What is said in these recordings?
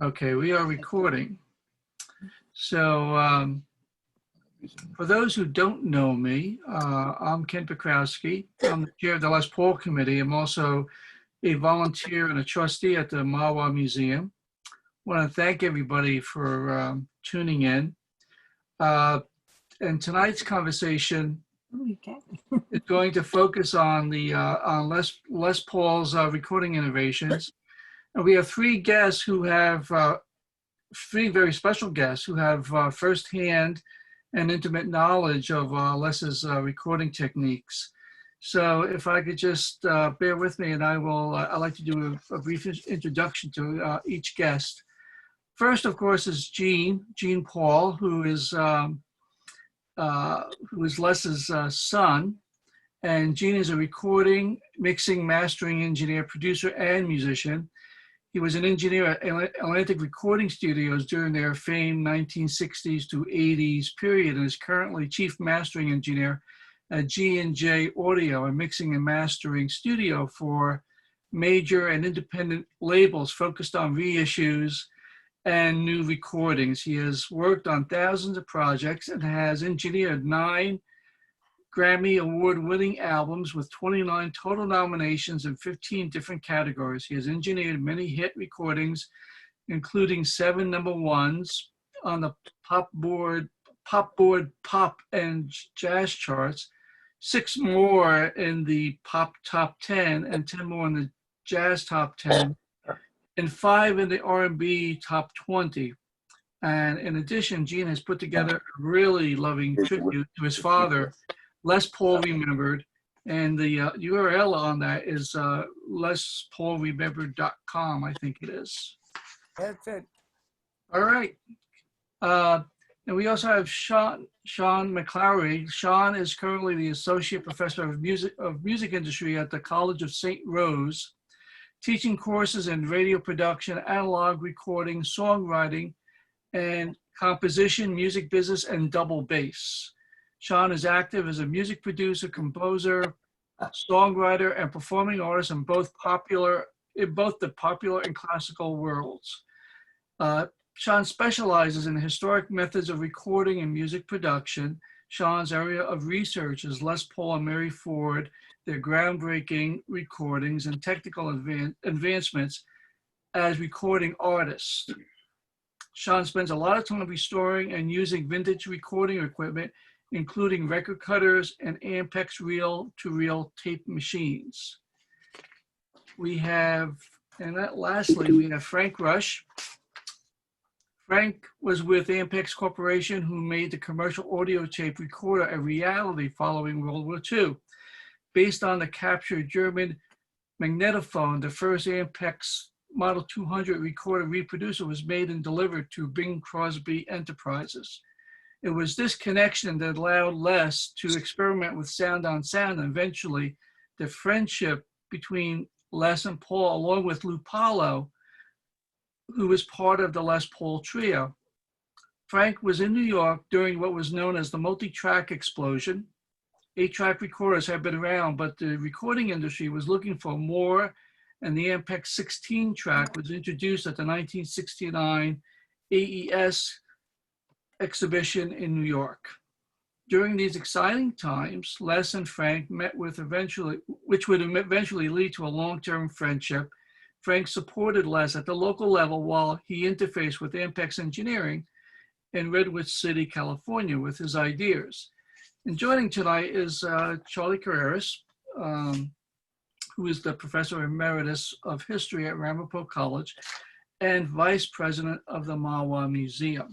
Okay, we are recording. So, for those who don't know me, I'm Ken Pekrowski. I'm the chair of the Les Paul Committee. I'm also a volunteer and a trustee at the Mawa Museum. I want to thank everybody for tuning in. And tonight's conversation is going to focus on the on Les Paul's recording innovations. And we have three guests who have three very special guests who have firsthand and intimate knowledge of Les's recording techniques. So if I could just bear with me, and I'd like to do a brief introduction to each guest. First, of course, is Gene Paul, who is Les's son. And Gene is a recording, mixing, mastering engineer, producer, and musician. He was an engineer at Atlantic Recording Studios during their famed 1960s to 80s period, and is currently chief mastering engineer at G&J Audio, a mixing and mastering studio for major and independent labels focused on reissues and new recordings. He has worked on thousands of projects and has engineered 9 Grammy Award-winning albums with 29 total nominations in 15 different categories. He has engineered many hit recordings, including 7 #1s on the pop and jazz charts, 6 more in the pop top 10, and 10 more in the jazz top 10, and 5 in the R&B top 20. And in addition, Gene has put together a really loving tribute to his father, Les Paul Remembered, and the URL on that is lespaulremembered.com, I think it is. That's it. All right. And we also have Sean McClowry. Sean is currently the Associate Professor of Music Industry at the College of St. Rose, teaching courses in radio production, analog recording, songwriting, and composition, music business, and double bass. Sean is active as a music producer, composer, songwriter, and performing artist in both the popular and classical worlds. Sean specializes in historic methods of recording and music production. Sean's area of research is Les Paul and Mary Ford, their groundbreaking recordings and technical advancements as recording artists. Sean spends a lot of time restoring and using vintage recording equipment, including record cutters and Ampex reel-to-reel tape machines. Lastly, we have Frank Rush. Frank was with Ampex Corporation, who made the commercial audio tape recorder a reality following World War II. Based on the captured German magnetophone, the first Ampex Model 200 recorder reproducer was made and delivered to Bing Crosby Enterprises. It was this connection that allowed Les to experiment with sound on sound, and eventually the friendship between Les and Paul, along with Lou Palo, who was part of the Les Paul trio. Frank was in New York during what was known as the multi-track explosion. 8-track recorders had been around, but the recording industry was looking for more, and the Ampex 16-track was introduced at the 1969 AES exhibition in New York. During these exciting times, Les and Frank met which would eventually lead to a long-term friendship. Frank supported Les at the local level while he interfaced with Ampex Engineering in Redwood City, California, with his ideas. And joining tonight is Charlie Carreras, who is the Professor Emeritus of History at Ramapo College and Vice President of the Mawa Museum.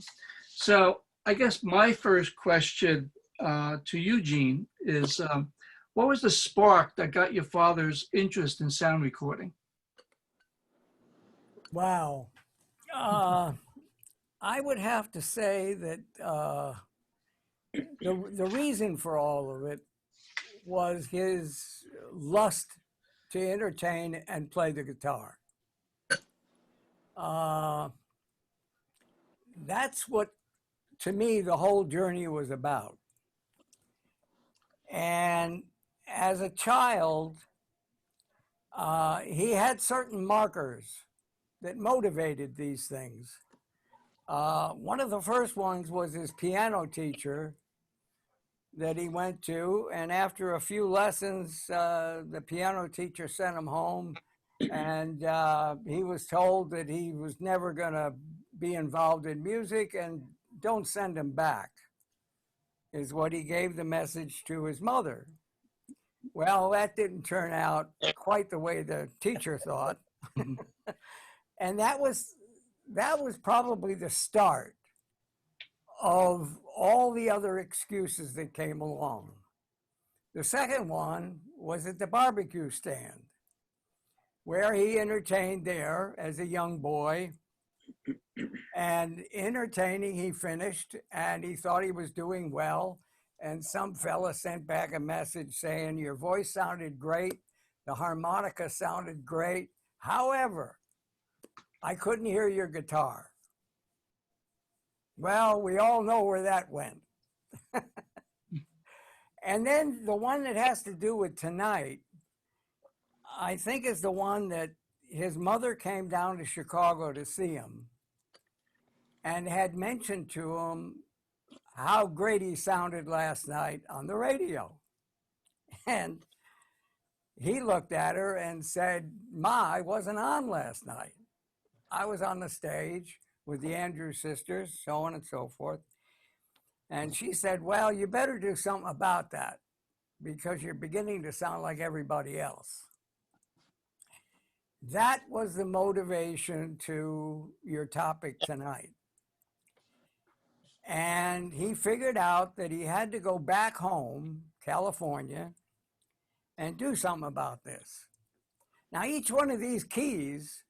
So I guess my first question to you, Gene, is what was the spark that got your father's interest in sound recording? Wow. I would have to say that the reason for all of it was his lust to entertain and play the guitar. That's what, to me, the whole journey was about. And as a child, he had certain markers that motivated these things. One of the first ones was his piano teacher that he went to, and after a few lessons, the piano teacher sent him home, and he was told that he was never going to be involved in music, and don't send him back, is what he gave the message to his mother. Well, that didn't turn out quite the way the teacher thought. And that was probably the start of all the other excuses that came along. The second one was at the barbecue stand, where he entertained there as a young boy. And entertaining, he finished, and he thought he was doing well. And some fella sent back a message saying, your voice sounded great, the harmonica sounded great. However, I couldn't hear your guitar. Well, we all know where that went. And then the one that has to do with tonight, I think is the one that his mother came down to Chicago to see him and had mentioned to him how great he sounded last night on the radio. And he looked at her and said, Ma, I wasn't on last night. I was on the stage with the Andrews sisters, so on and so forth. And she said, well, you better do something about that because you're beginning to sound like everybody else. That was the motivation to your topic tonight. And he figured out that he had to go back home, California, and do something about this. Now, each one of these keys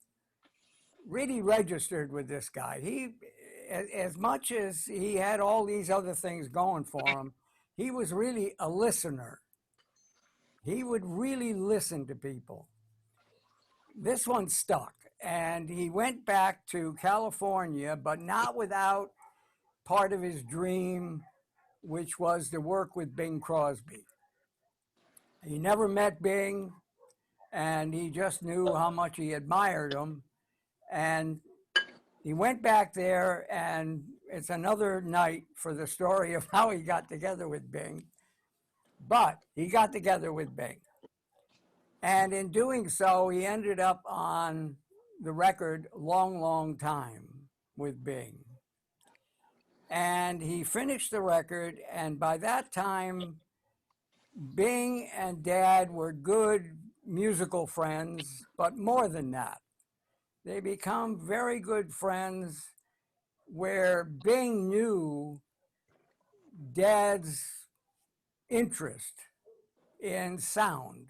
really registered with this guy. He, as much as he had all these other things going for him, he was really a listener. He would really listen to people. This one stuck, and he went back to California, but not without part of his dream, which was to work with Bing Crosby. He never met Bing, and he just knew how much he admired him. And he went back there, and it's another night for the story of how he got together with Bing. But he got together with Bing. And in doing so, he ended up on the record Long, Long Time with Bing. And he finished the record, and by that time, Bing and Dad were good musical friends, but more than that. They become very good friends where Bing knew Dad's interest in sound.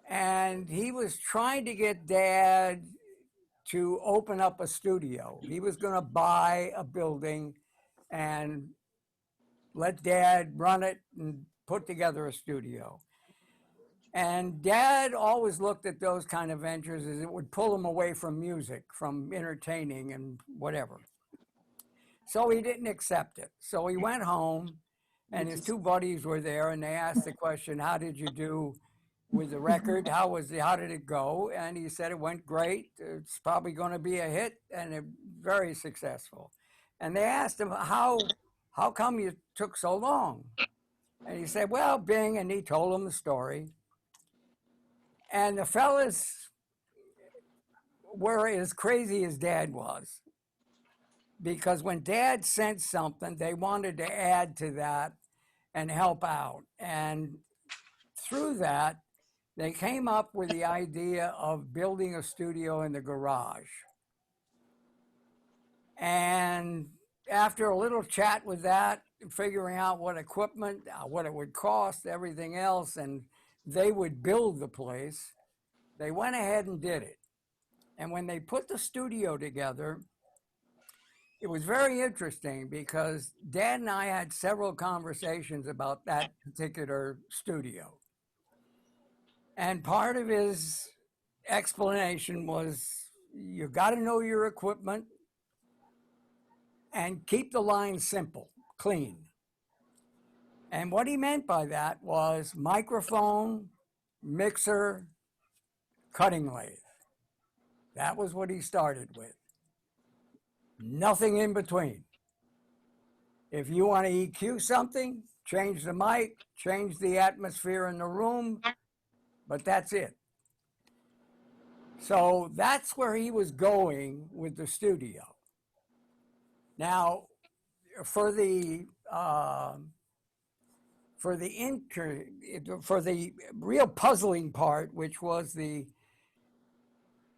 And he was trying to get Dad to open up a studio. He was going to buy a building and let Dad run it and put together a studio. And Dad always looked at those kind of ventures as it would pull him away from music, from entertaining and whatever. So he didn't accept it. So he went home, and his two buddies were there, and they asked the question, how did you do with the record? How did it go? And he said it went great. It's probably going to be a hit, and very successful. And they asked him, how come you took so long? And he said, well, Bing, and he told them the story. And the fellas were as crazy as Dad was, because when Dad sent something, they wanted to add to that and help out. And through that, they came up with the idea of building a studio in the garage. And after a little chat with that, figuring out what equipment, what it would cost, everything else, and they would build the place, they went ahead and did it. And when they put the studio together, it was very interesting because Dad and I had several conversations about that particular studio. And part of his explanation was, you got to know your equipment and keep the line simple, clean. And what he meant by that was microphone, mixer, cutting lathe. That was what he started with. Nothing in between. If you want to EQ something, change the mic, change the atmosphere in the room, but that's it. So that's where he was going with the studio. Now, for the real puzzling part, which was the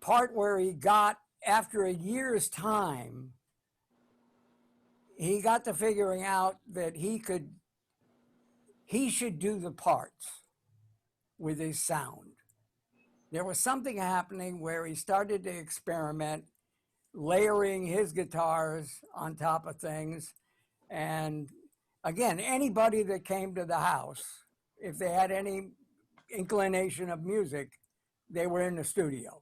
part where he got, after a year's time, he got to figuring out that he should do the parts with his sound. There was something happening where he started to experiment, layering his guitars on top of things. And again, anybody that came to the house, if they had any inclination of music, they were in the studio.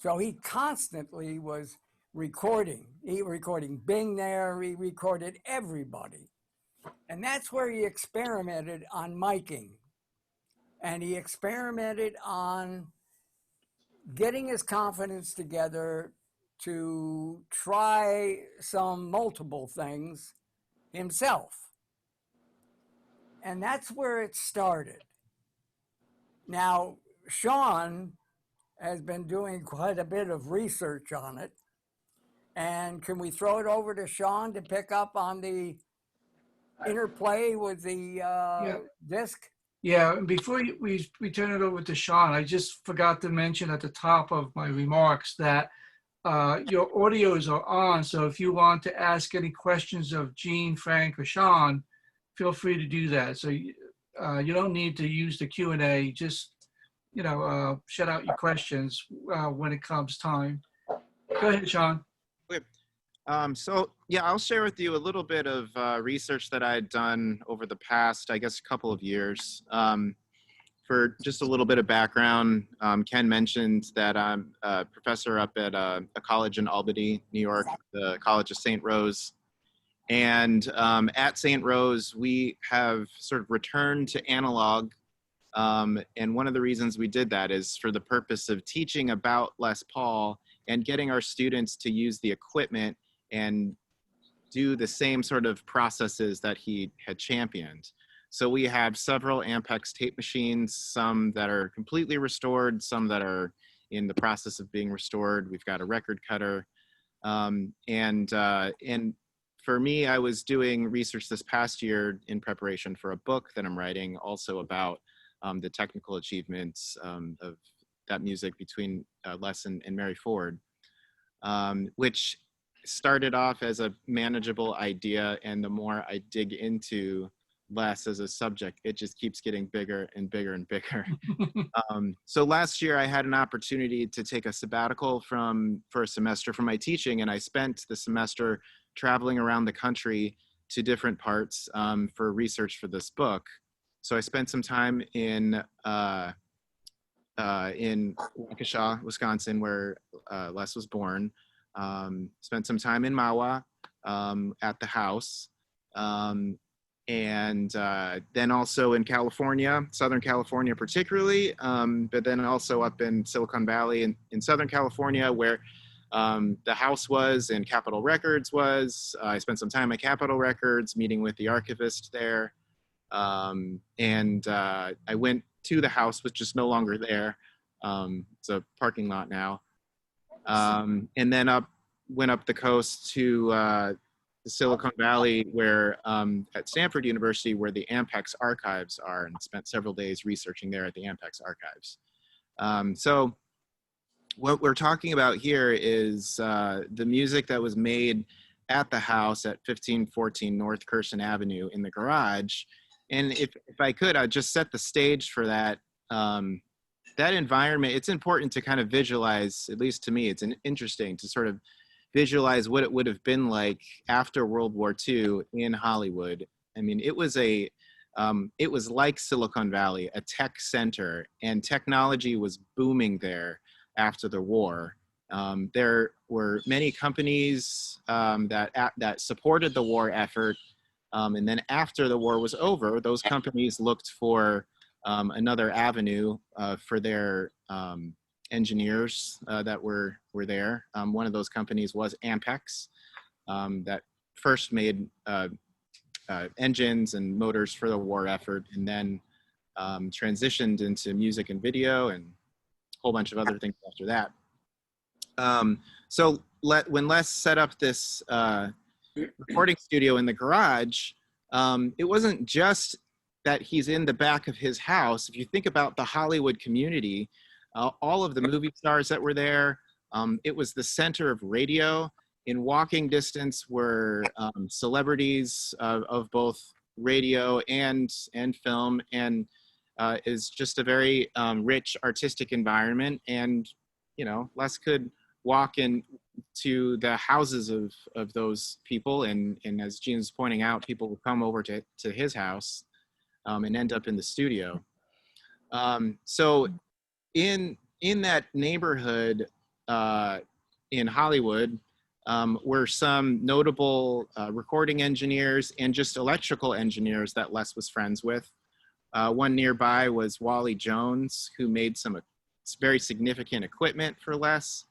So he constantly was recording. He recording Bing there, he recorded everybody. And that's where he experimented on miking. And he experimented on getting his confidence together to try some multiple things himself. And that's where it started. Now, Sean has been doing quite a bit of research on it. And can we throw it over to Sean to pick up on the interplay with the disc? Yeah, and before we turn it over to Sean, I just forgot to mention at the top of my remarks that your audios are on. So if you want to ask any questions of Gene, Frank, or Sean, feel free to do that. So you don't need to use the Q&A. Just, shout out your questions when it comes time. Go ahead, Sean. Okay. So yeah, I'll share with you a little bit of research that I had done over the past, I guess, couple of years. For just a little bit of background, Ken mentioned that I'm a professor up at a college in Albany, New York, the College of St. Rose. And at St. Rose, we have sort of returned to analog. And one of the reasons we did that is for the purpose of teaching about Les Paul and getting our students to use the equipment and do the same sort of processes that he had championed. So we have several Ampex tape machines, some that are completely restored, some that are in the process of being restored. We've got a record cutter. And for me, I was doing research this past year in preparation for a book that I'm writing also about the technical achievements of that music between Les and Mary Ford, which started off as a manageable idea. And the more I dig into Les as a subject, it just keeps getting bigger and bigger and bigger. So last year I had an opportunity to take a sabbatical for a semester from my teaching, and I spent the semester traveling around the country to different parts for research for this book. So I spent some time in Waukesha, Wisconsin, where Les was born. Spent some time in Mahwah at the house. And then also in California, Southern California particularly, but then also up in Silicon Valley in Southern California, where the house was and Capitol Records was. I spent some time at Capitol Records meeting with the archivist there. And I went to the house, which is no longer there. It's a parking lot now. And then went up the coast to Silicon Valley, where at Stanford University, where the Ampex archives are, and spent several days researching there at the Ampex archives. So what we're talking about here is the music that was made at the house at 1514 North Curson Avenue in the garage. And if I could, I'd just set the stage for that. That environment. It's important to kind of visualize, at least to me, it's interesting to sort of visualize what it would have been like after World War II in Hollywood. I mean, it was like Silicon Valley, a tech center, and technology was booming there after the war. There were many companies that supported the war effort, and then after the war was over, those companies looked for another avenue for their engineers that were there. One of those companies was Ampex, that first made engines and motors for the war effort, and then transitioned into music and video and a whole bunch of other things after that. So when Les set up this recording studio in the garage, it wasn't just that he's in the back of his house. If you think about the Hollywood community, all of the movie stars that were there, it was the center of radio. In walking distance were celebrities of both radio and film, and is just a very rich artistic environment. And Les could walk in to the houses of those people, and as Gene's pointing out, people would come over to his house and end up in the studio. So in that neighborhood in Hollywood were some notable recording engineers and just electrical engineers that Les was friends with. One nearby was Wally Jones, who made some very significant equipment for Les.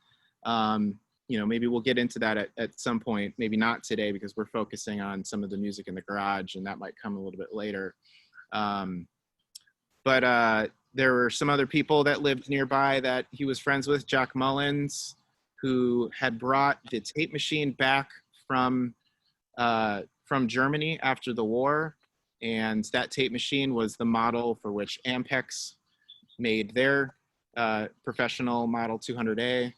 Maybe we'll get into that at some point, maybe not today because we're focusing on some of the music in the garage, and that might come a little bit later. But there were some other people that lived nearby that he was friends with. Jack Mullins, who had brought the tape machine back from Germany after the war. And that tape machine was the model for which Ampex made their professional Model 200A.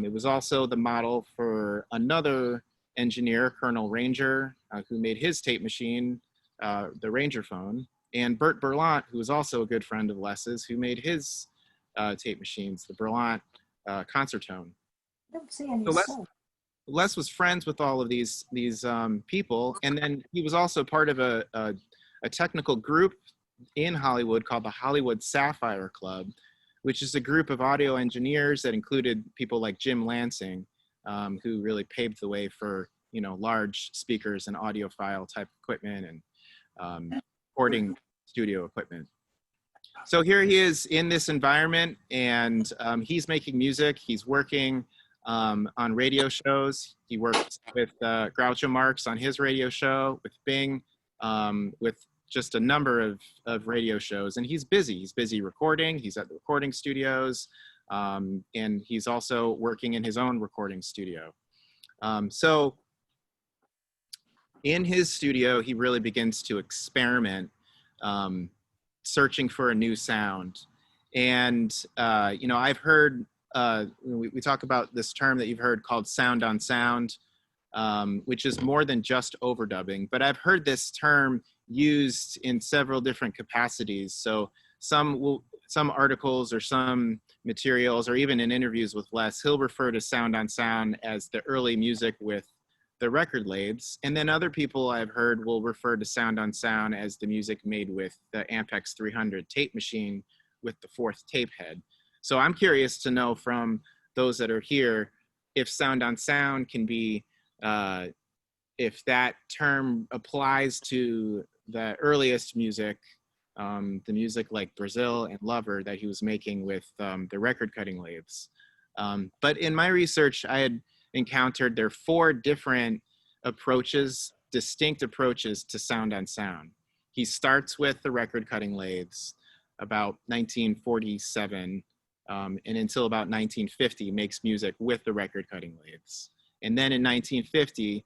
It was also the model for another engineer, Colonel Ranger, who made his tape machine, the Ranger phone, and Bert Berlant, who was also a good friend of Les's, who made his tape machines, the Berlant Concertone. I don't see any So soul. Les was friends with all of these people, and then he was also part of a technical group in Hollywood called the Hollywood Sapphire Club, which is a group of audio engineers that included people like Jim Lansing, who really paved the way for large speakers and audiophile type equipment and recording studio equipment. So here he is in this environment, and he's making music. He's working on radio shows. He works with Groucho Marx on his radio show, with Bing, with just a number of radio shows. And he's busy. He's busy recording. He's at the recording studios. And he's also working in his own recording studio. So in his studio, he really begins to experiment, searching for a new sound. And, I've heard, we talk about this term that you've heard called sound on sound, which is more than just overdubbing, but I've heard this term used in several different capacities. So some articles or some materials, or even in interviews with Les, he'll refer to sound on sound as the early music with the record lathes. And then other people I've heard will refer to sound on sound as the music made with the Ampex 300 tape machine with the fourth tape head. So I'm curious to know from those that are here, if sound on sound can be, if that term applies to the earliest music, the music like Brazil and Lover that he was making with the record cutting lathes. But in my research, I had encountered there are 4 different approaches, distinct approaches to sound on sound. He starts with the record cutting lathes about 1947, and until about 1950 makes music with the record cutting lathes. And then in 1950,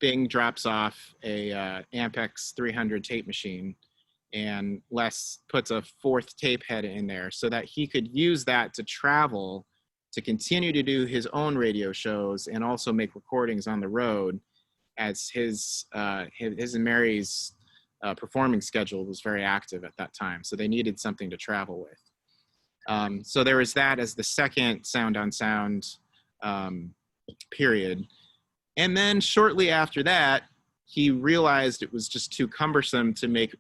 Bing drops off a Ampex 300 tape machine, and Les puts a fourth tape head in there so that he could use that to travel, to continue to do his own radio shows and also make recordings on the road, as his and Mary's performing schedule was very active at that time. So they needed something to travel with. So there was that as the second sound on sound period. And then shortly after that, he realized it was just too cumbersome to make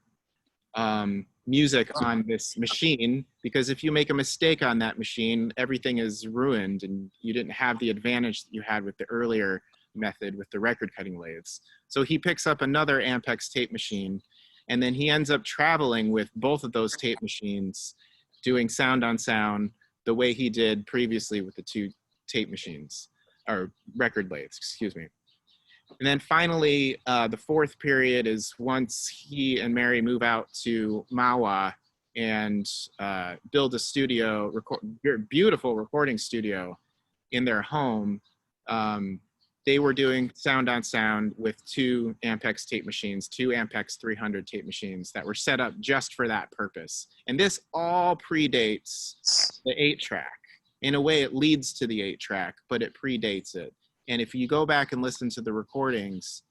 music on this machine, because if you make a mistake on that machine, everything is ruined, and you didn't have the advantage that you had with the earlier method with the record cutting lathes. So he picks up another Ampex tape machine, and then he ends up traveling with both of those tape machines doing sound on sound the way he did previously with the 2 tape machines, or record lathes, excuse me. And then finally, the 4th period is once he and Mary move out to Mawa and build a studio, beautiful recording studio in their home. They were doing sound on sound with 2 Ampex tape machines, 2 Ampex 300 tape machines that were set up just for that purpose. And this all predates the 8-track. In a way, it leads to the 8-track, but it predates it. And if you go back and listen to the recordings,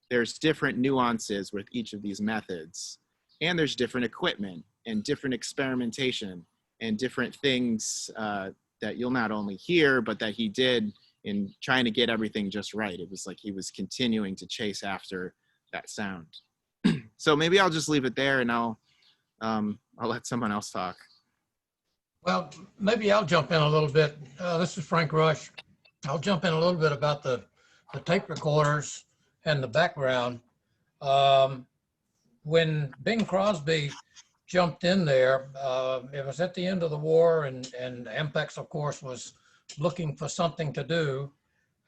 there's different nuances with each of these methods. And there's different equipment and different experimentation and different things that you'll not only hear, but that he did in trying to get everything just right. It was like he was continuing to chase after that sound. So maybe I'll just leave it there, and I'll let someone else talk. Well, maybe I'll jump in a little bit. This is Frank Rush. I'll jump in a little bit about the tape recorders and the background. When Bing Crosby jumped in there, it was at the end of the war, and Ampex, of course, was looking for something to do,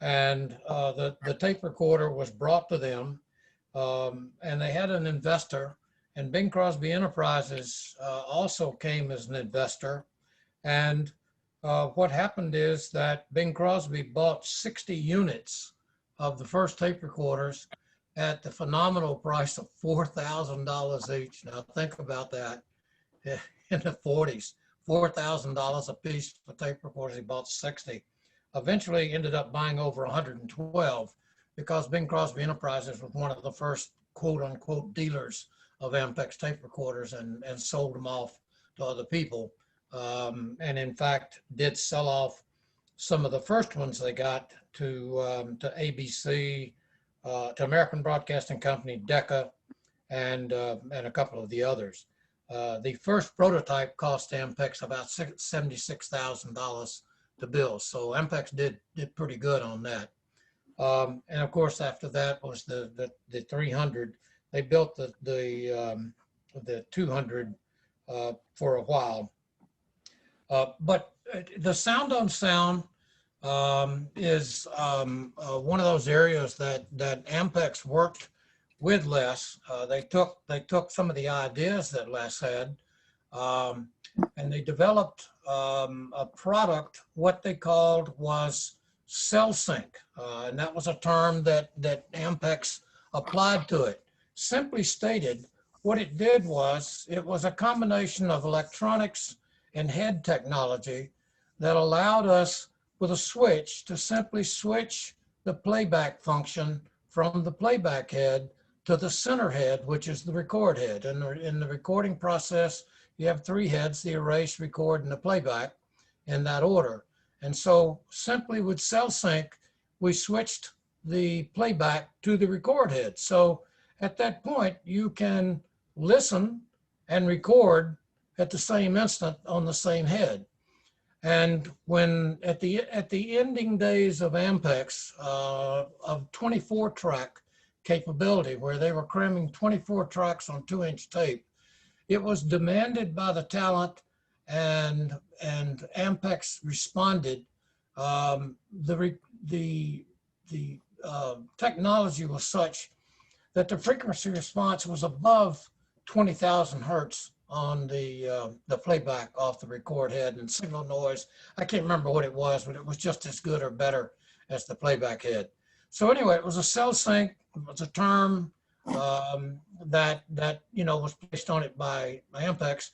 and the tape recorder was brought to them, and they had an investor, and Bing Crosby Enterprises also came as an investor. And what happened is that Bing Crosby bought 60 units of the first tape recorders at the phenomenal price of $4,000 each. Now think about that. In the 40s, $4,000 a piece for tape recorders. He bought 60. Eventually ended up buying over 112 because Bing Crosby Enterprises was one of the first quote unquote dealers of Ampex tape recorders, and sold them off to other people. And in fact, did sell off some of the first ones they got to ABC, to American Broadcasting Company, Decca, and a couple of the others. The first prototype cost Ampex about $76,000 to build. So Ampex did pretty good on that. And of course, after that was the 300. They built the 200 for a while. But the sound on sound is one of those areas that Ampex worked with Les. They took some of the ideas that Les had, and they developed a product. What they called was cell sync, and that was a term that Ampex applied to it. Simply stated, what it did was it was a combination of electronics and head technology that allowed us with a switch to simply switch the playback function from the playback head to the center head, which is the record head. And in the recording process, you have 3 heads: the erase, record, and the playback, in that order. And so simply with cell sync, we switched the playback to the record head. So at that point, you can listen and record at the same instant on the same head. And when at the ending days of Ampex, of 24-track capability, where they were cramming 24 tracks on 2-inch tape, it was demanded by the talent, and Ampex responded. The technology was such that the frequency response was above 20,000 hertz on the playback off the record head, and signal noise, I can't remember what it was, but it was just as good or better as the playback head. So anyway, it was a cell sync. It was a term that was placed on it by Ampex.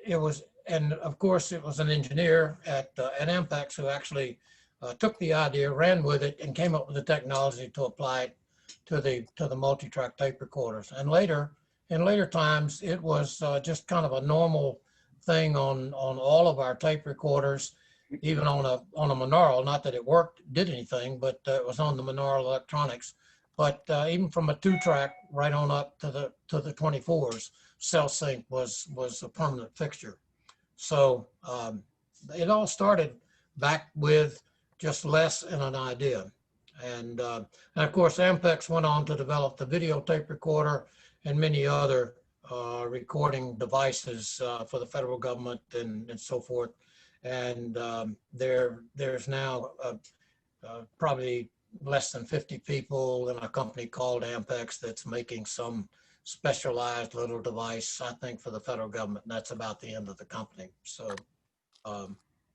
It was, and of course, it was an engineer at Ampex who actually took the idea, ran with it, and came up with the technology to apply it to the multi-track tape recorders. And later, in later times, it was just kind of a normal thing on all of our tape recorders, even on a monaural. Not that it did anything, but it was on the monaural electronics. But even from a 2-track right on up to the 24s, cell sync was a permanent fixture. So it all started back with just Les and an idea. And of course, Ampex went on to develop the video tape recorder and many other recording devices for the federal government and so forth. And there's now probably less than 50 people in a company called Ampex that's making some specialized little device, I think, for the federal government. And that's about the end of the company. So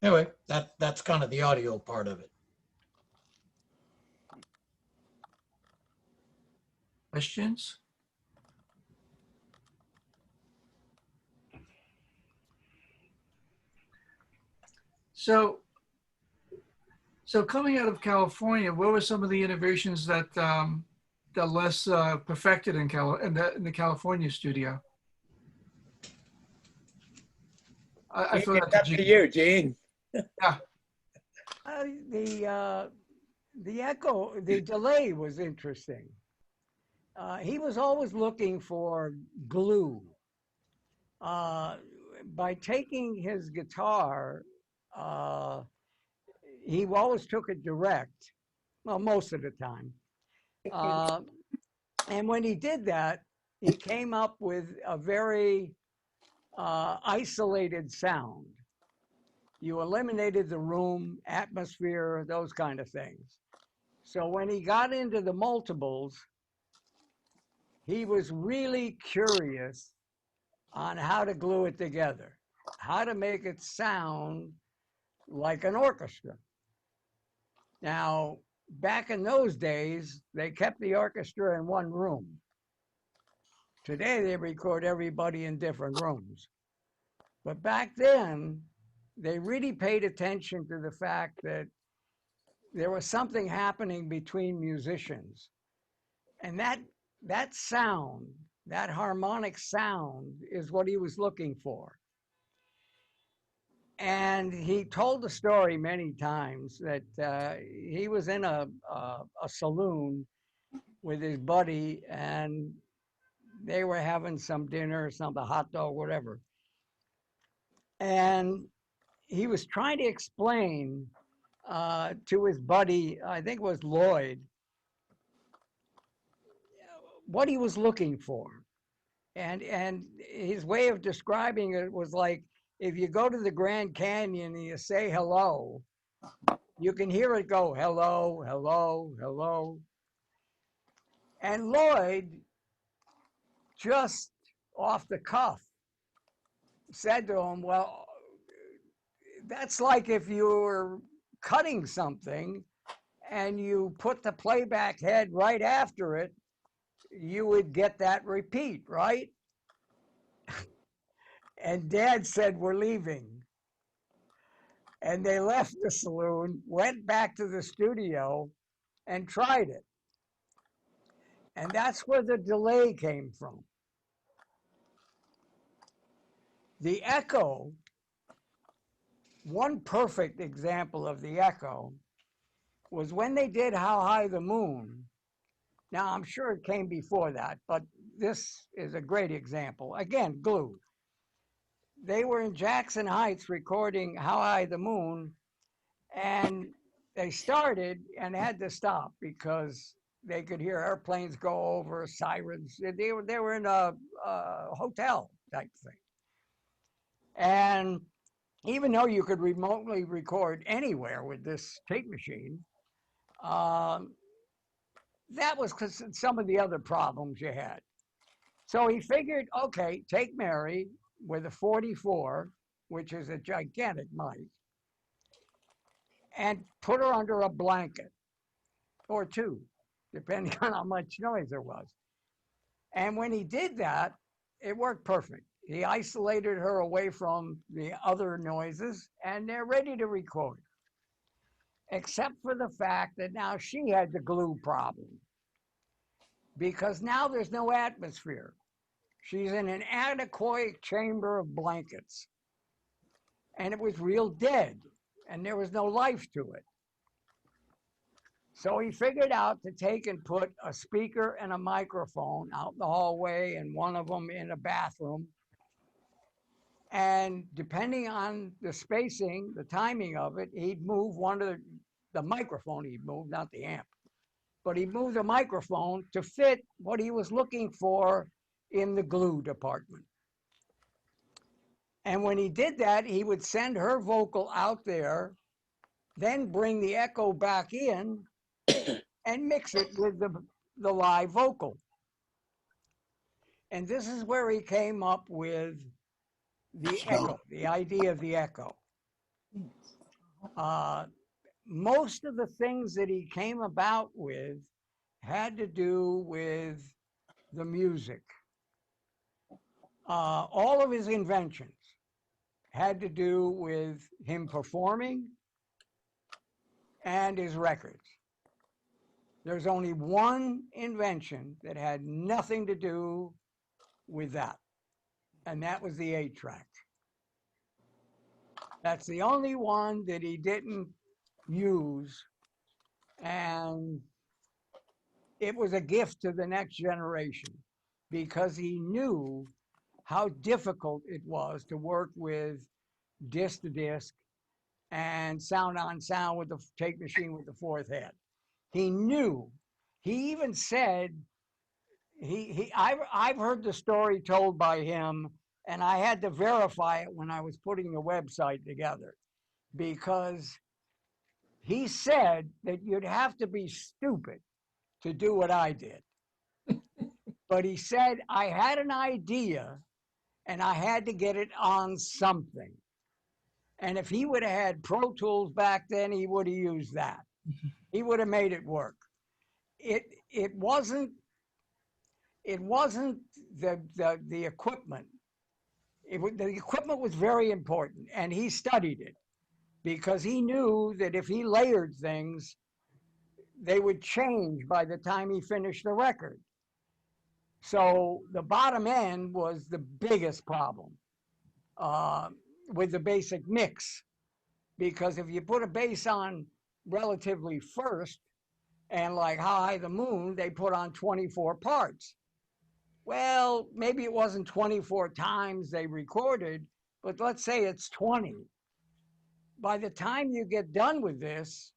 anyway, that's kind of the audio part of it. Questions? So coming out of California, what were some of the innovations that that Les perfected in the California studio? I Gene, thought it's that up to you, Gene. The echo, the delay was interesting. He was always looking for glue. By taking his guitar, he always took it direct, well, most of the time. And when he did that, he came up with a very isolated sound. You eliminated the room, atmosphere, those kind of things. So when he got into the multiples, he was really curious on how to glue it together, how to make it sound like an orchestra. Now, back in those days, they kept the orchestra in one room. Today, they record everybody in different rooms. But back then, they really paid attention to the fact that there was something happening between musicians. And that sound, that harmonic sound, is what he was looking for. And he told the story many times that he was in a saloon with his buddy, and they were having some dinner, something, hot dog, whatever. And he was trying to explain to his buddy, I think it was Lloyd, what he was looking for. And his way of describing it was like, if you go to the Grand Canyon and you say hello, you can hear it go, hello, hello, hello. And Lloyd, just off the cuff, said to him, well, that's like if you were cutting something and you put the playback head right after it, you would get that repeat, right? And Dad said, we're leaving. And they left the saloon, went back to the studio, and tried it. And that's where the delay came from. The echo, one perfect example of the echo, was when they did How High the Moon. Now, I'm sure it came before that, but this is a great example. Again, glue. They were in Jackson Heights recording How High the Moon, and they started and had to stop because they could hear airplanes go over, sirens. They were in a hotel type thing. And even though you could remotely record anywhere with this tape machine, that was because of some of the other problems you had. So he figured, okay, take Mary with a 44, which is a gigantic mic, and put her under a blanket or two, depending on how much noise there was. And when he did that, it worked perfect. He isolated her away from the other noises, and they're ready to record. Except for the fact that now she had the glue problem. Because now there's no atmosphere. She's in an anechoic chamber of blankets. And it was real dead, and there was no life to it. So he figured out to take and put a speaker and a microphone out in the hallway and one of them in a bathroom. And depending on the spacing, the timing of it, he'd move one of the microphone, he'd move, not the amp. But he moved the microphone to fit what he was looking for in the glue department. And when he did that, he would send her vocal out there, then bring the echo back in and mix it with the live vocal. And this is where he came up with the echo, the idea of the echo. Most of the things that he came about with had to do with the music. All of his inventions had to do with him performing and his records. There's only one invention that had nothing to do with that, and that was the 8-track. That's the only one that he didn't use, and it was a gift to the next generation because he knew how difficult it was to work with disc to disc and sound on sound with the tape machine with the fourth head. He knew. He even said, I've heard the story told by him, and I had to verify it when I was putting the website together, because he said that you'd have to be stupid to do what I did. But he said, I had an idea and I had to get it on something. And if he would have had Pro Tools back then, he would have used that. He would have made it work. It wasn't the equipment. The equipment was very important, and he studied it because he knew that if he layered things, they would change by the time he finished the record. So the bottom end was the biggest problem with the basic mix, because if you put a bass on relatively first, and like How High the Moon, they put on 24 parts. Well, maybe it wasn't 24 times they recorded, but let's say it's 20. By the time you get done with this,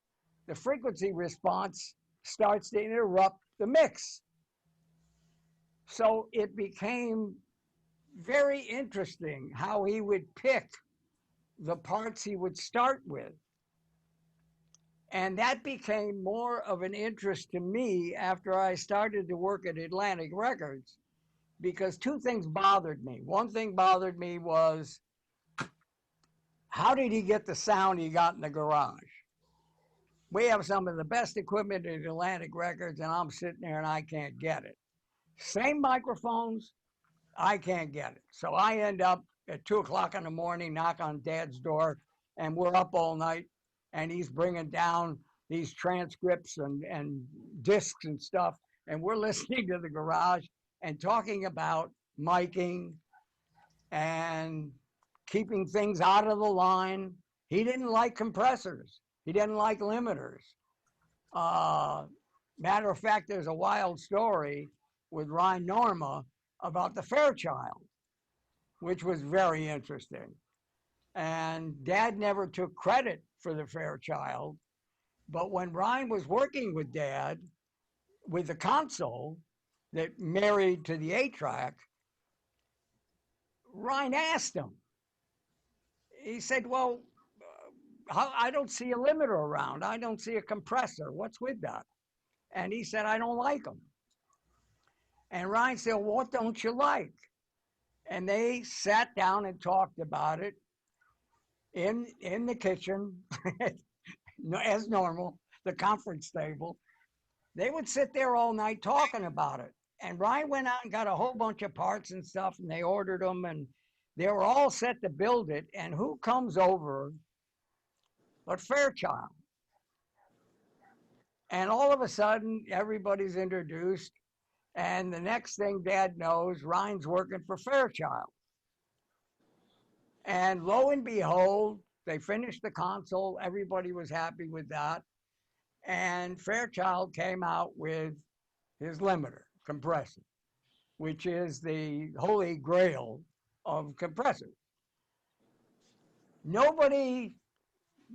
the frequency response starts to interrupt the mix. So it became very interesting how he would pick the parts he would start with. And that became more of an interest to me after I started to work at Atlantic Records, because two things bothered me. One thing bothered me was, how did he get the sound he got in the garage? We have some of the best equipment at Atlantic Records, and I'm sitting there and I can't get it. Same microphones, I can't get it. So I end up at 2 o'clock in the morning, knock on Dad's door, and we're up all night, and he's bringing down these transcripts and discs and stuff, and we're listening to the garage and talking about miking and keeping things out of the line. He didn't like compressors. He didn't like limiters. Matter of fact, there's a wild story with Ryan Norma about the Fairchild, which was very interesting. And Dad never took credit for the Fairchild, but when Ryan was working with Dad with the console that married to the 8-track, Ryan asked him. He said, well, I don't see a limiter around. I don't see a compressor. What's with that? And he said, I don't like them. And Ryan said, well, what don't you like? And they sat down and talked about it in the kitchen, as normal, the conference table. They would sit there all night talking about it. And Ryan went out and got a whole bunch of parts and stuff, and they ordered them, and they were all set to build it. And who comes over but Fairchild? And all of a sudden, everybody's introduced. And the next thing Dad knows, Ryan's working for Fairchild. And lo and behold, they finished the console. Everybody was happy with that. And Fairchild came out with his limiter compressor, which is the holy grail of compressors. Nobody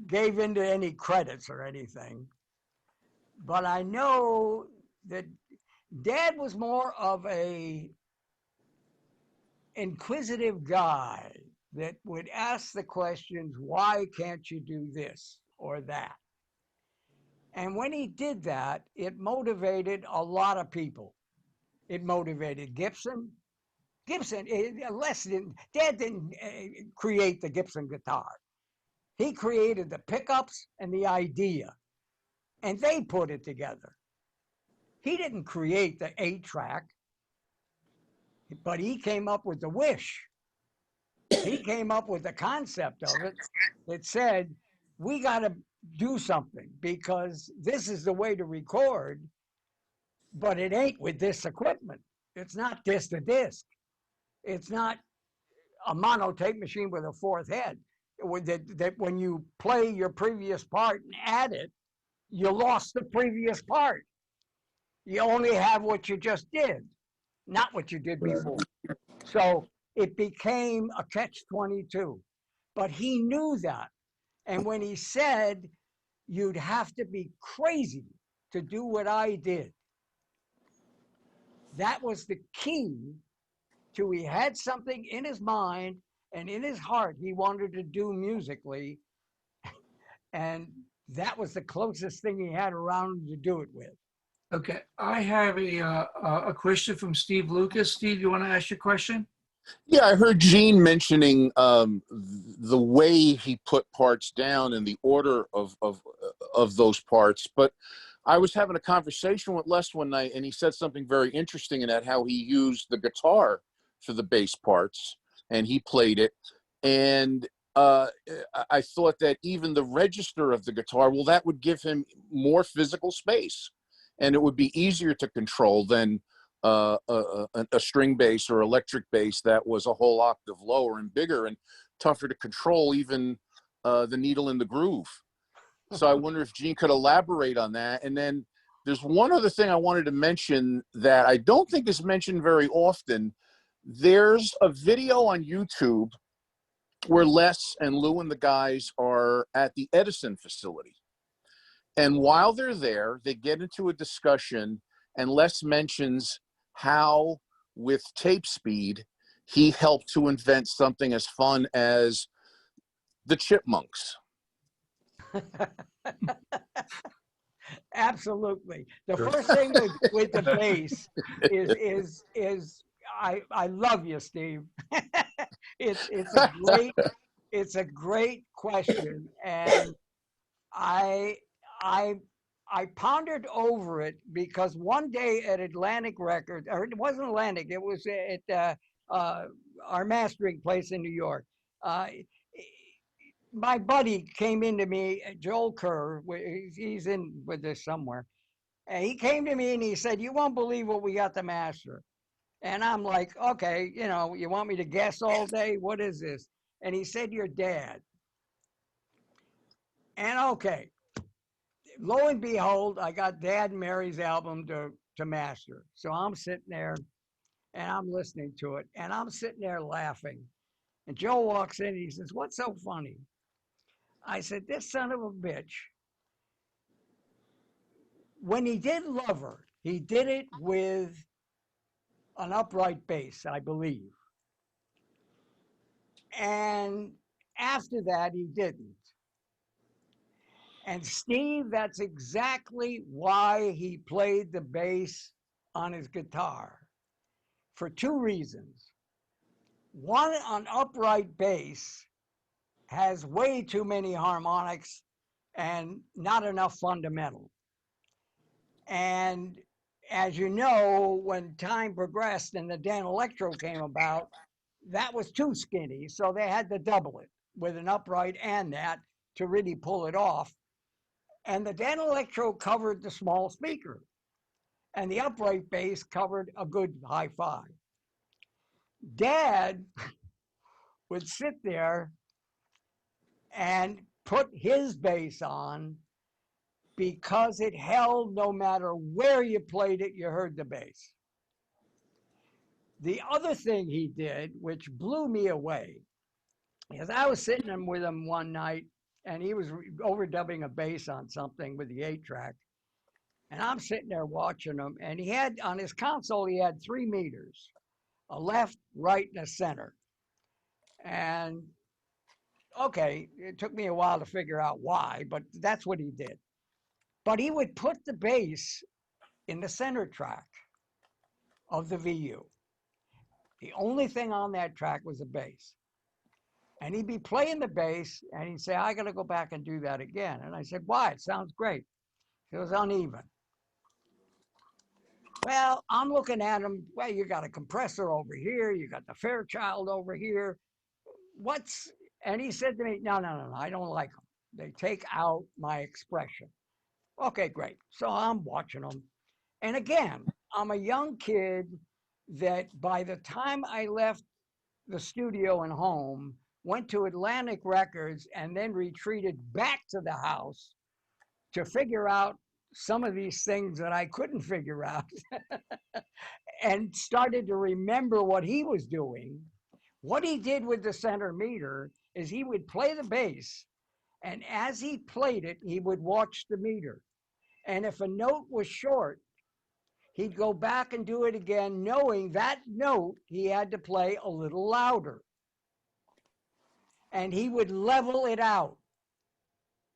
gave into any credits or anything, but I know that Dad was more of a inquisitive guy that would ask the questions, why can't you do this or that? And when he did that, it motivated a lot of people. It motivated Gibson. Dad didn't create the Gibson guitar. He created the pickups and the idea, and they put it together. He didn't create the 8-track, but he came up with the wish. He came up with the concept of it that said, we got to do something because this is the way to record, but it ain't with this equipment. It's not disc to disc. It's not a monotape machine with a fourth head. That when you play your previous part and add it, you lost the previous part. You only have what you just did, not what you did before. So it became a catch-22. But he knew that. And when he said, you'd have to be crazy to do what I did, that was the key to he had something in his mind and in his heart he wanted to do musically. And that was the closest thing he had around to do it with. Okay, I have a question from Steve Lucas. Steve, you want to ask your question? Yeah, I heard Gene mentioning the way he put parts down and the order of those parts. But I was having a conversation with Les one night, and he said something very interesting in that how he used the guitar for the bass parts, and he played it. And I thought that even the register of the guitar, well, that would give him more physical space, and it would be easier to control than a string bass or electric bass that was a whole octave lower and bigger and tougher to control, even the needle in the groove. So I wonder if Gene could elaborate on that. And then there's one other thing I wanted to mention that I don't think is mentioned very often. There's a video on YouTube where Les and Lou and the guys are at the Edison facility. And while they're there, they get into a discussion, and Les mentions how, with tape speed, he helped to invent something as fun as the Chipmunks. Absolutely. The Sure. first thing with the bass is I love you, Steve. It's a great question, and I pondered over it because one day at Atlantic Records, or it wasn't Atlantic, it was at our mastering place in New York. My buddy came into me, Joel Kerr, he's in with this somewhere. And he came to me and he said, you won't believe what we got to master. And I'm like, okay, you want me to guess all day? What is this? And he said, your dad. And okay, lo and behold, I got Dad and Mary's album to master. So I'm sitting there and I'm listening to it and I'm sitting there laughing. And Joe walks in and he says, what's so funny? I said, this son of a bitch, when he did Lover, he did it with an upright bass, I believe. And after that, he didn't. And Steve, that's exactly why he played the bass on his guitar, for two reasons. One, an upright bass has way too many harmonics and not enough fundamental. And as you know, when time progressed and the Dan Electro came about, that was too skinny. So they had to double it with an upright and that to really pull it off. And the Dan Electro covered the small speaker, and the upright bass covered a good hi-fi. Dad would sit there and put his bass on because it held no matter where you played it, you heard the bass. The other thing he did, which blew me away, is I was sitting with him one night and he was overdubbing a bass on something with the 8-track. And I'm sitting there watching him, and he had on his console, he had 3 meters. a left, right, and a center. And okay, it took me a while to figure out why, but that's what he did. But he would put the bass in the center track of the VU. The only thing on that track was the bass. And he'd be playing the bass and he'd say, I got to go back and do that again. And I said, why? It sounds great. It was uneven. Well, I'm looking at him. Well, you got a compressor over here. You got the Fairchild over here. And he said to me, no, I don't like them. They take out my expression. Okay, great. So I'm watching them. And again, I'm a young kid that by the time I left the studio and home, went to Atlantic Records and then retreated back to the house to figure out some of these things that I couldn't figure out and started to remember what he was doing. What he did with the center meter is he would play the bass, and as he played it, he would watch the meter. And if a note was short, he'd go back and do it again, knowing that note he had to play a little louder. And he would level it out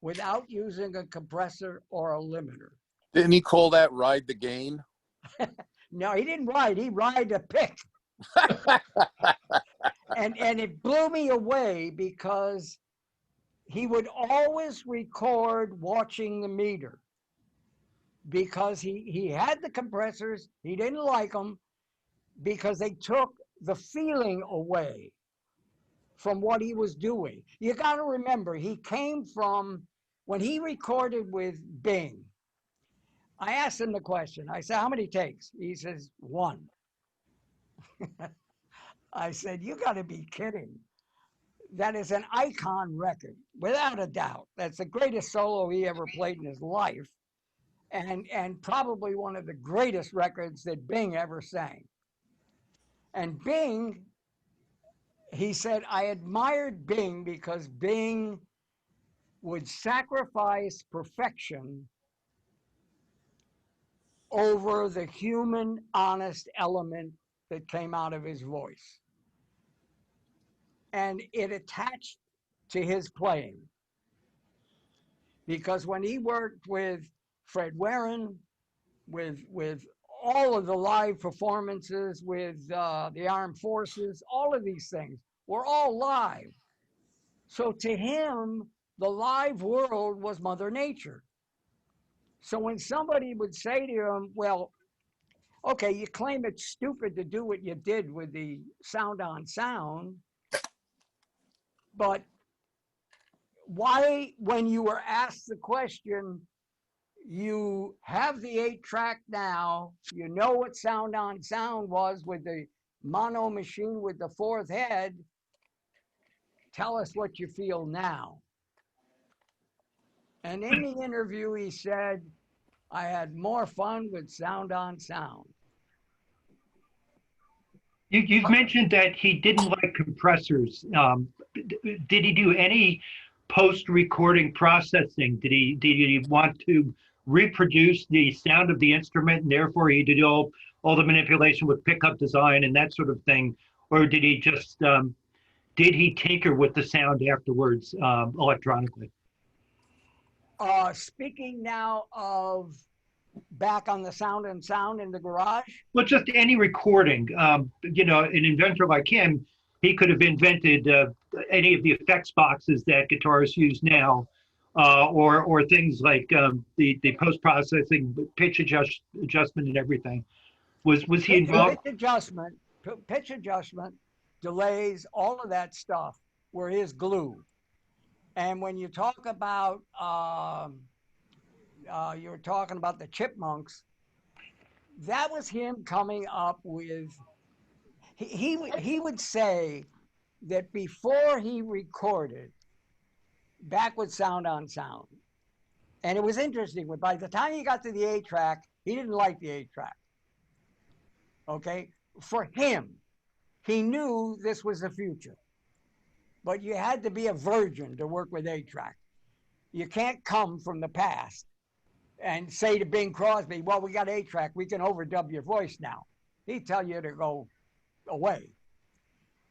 without using a compressor or a limiter. Didn't he call that ride the gain? No, he didn't ride. He ride a pick. And it blew me away because he would always record watching the meter because he had the compressors. He didn't like them because they took the feeling away from what he was doing. You got to remember, he came from, when he recorded with Bing, I asked him the question. I said, how many takes? He says, 1. I said, you got to be kidding. That is an icon record, without a doubt. That's the greatest solo he ever played in his life, and probably one of the greatest records that Bing ever sang. And Bing, he said, I admired Bing because Bing would sacrifice perfection over the human, honest element that came out of his voice. And it attached to his playing. Because when he worked with Fred Warren, with all of the live performances, with the armed forces, all of these things were all live. So to him, the live world was Mother Nature. So when somebody would say to him, well, okay, you claim it's stupid to do what you did with the sound on sound, but why, when you were asked the question, you have the 8-track now, you know what sound on sound was with the mono machine with the 4th head, tell us what you feel now. And in the interview, he said, I had more fun with sound on sound. You've mentioned that he didn't like compressors. Did he do any post-recording processing? Did he want to reproduce the sound of the instrument, and therefore he did all the manipulation with pickup design and that sort of thing, or did he just did he tinker with the sound afterwards electronically? Speaking now of back on the sound and sound in the garage? Well, just any recording. You know, an inventor like him, he could have invented any of the effects boxes that guitarists use now, or things like the post-processing, pitch adjustment and everything. Was he involved? Pitch adjustment, delays, all of that stuff were his glue. And when you talk about you were talking about the Chipmunks, that was him coming up with, he would say that before he recorded, back with sound on sound. And it was interesting, but by the time he got to the 8-track, he didn't like the 8-track. Okay? For him, he knew this was the future. But you had to be a virgin to work with 8-track. You can't come from the past and say to Bing Crosby, well, we got 8-track, we can overdub your voice now. He'd tell you to go away.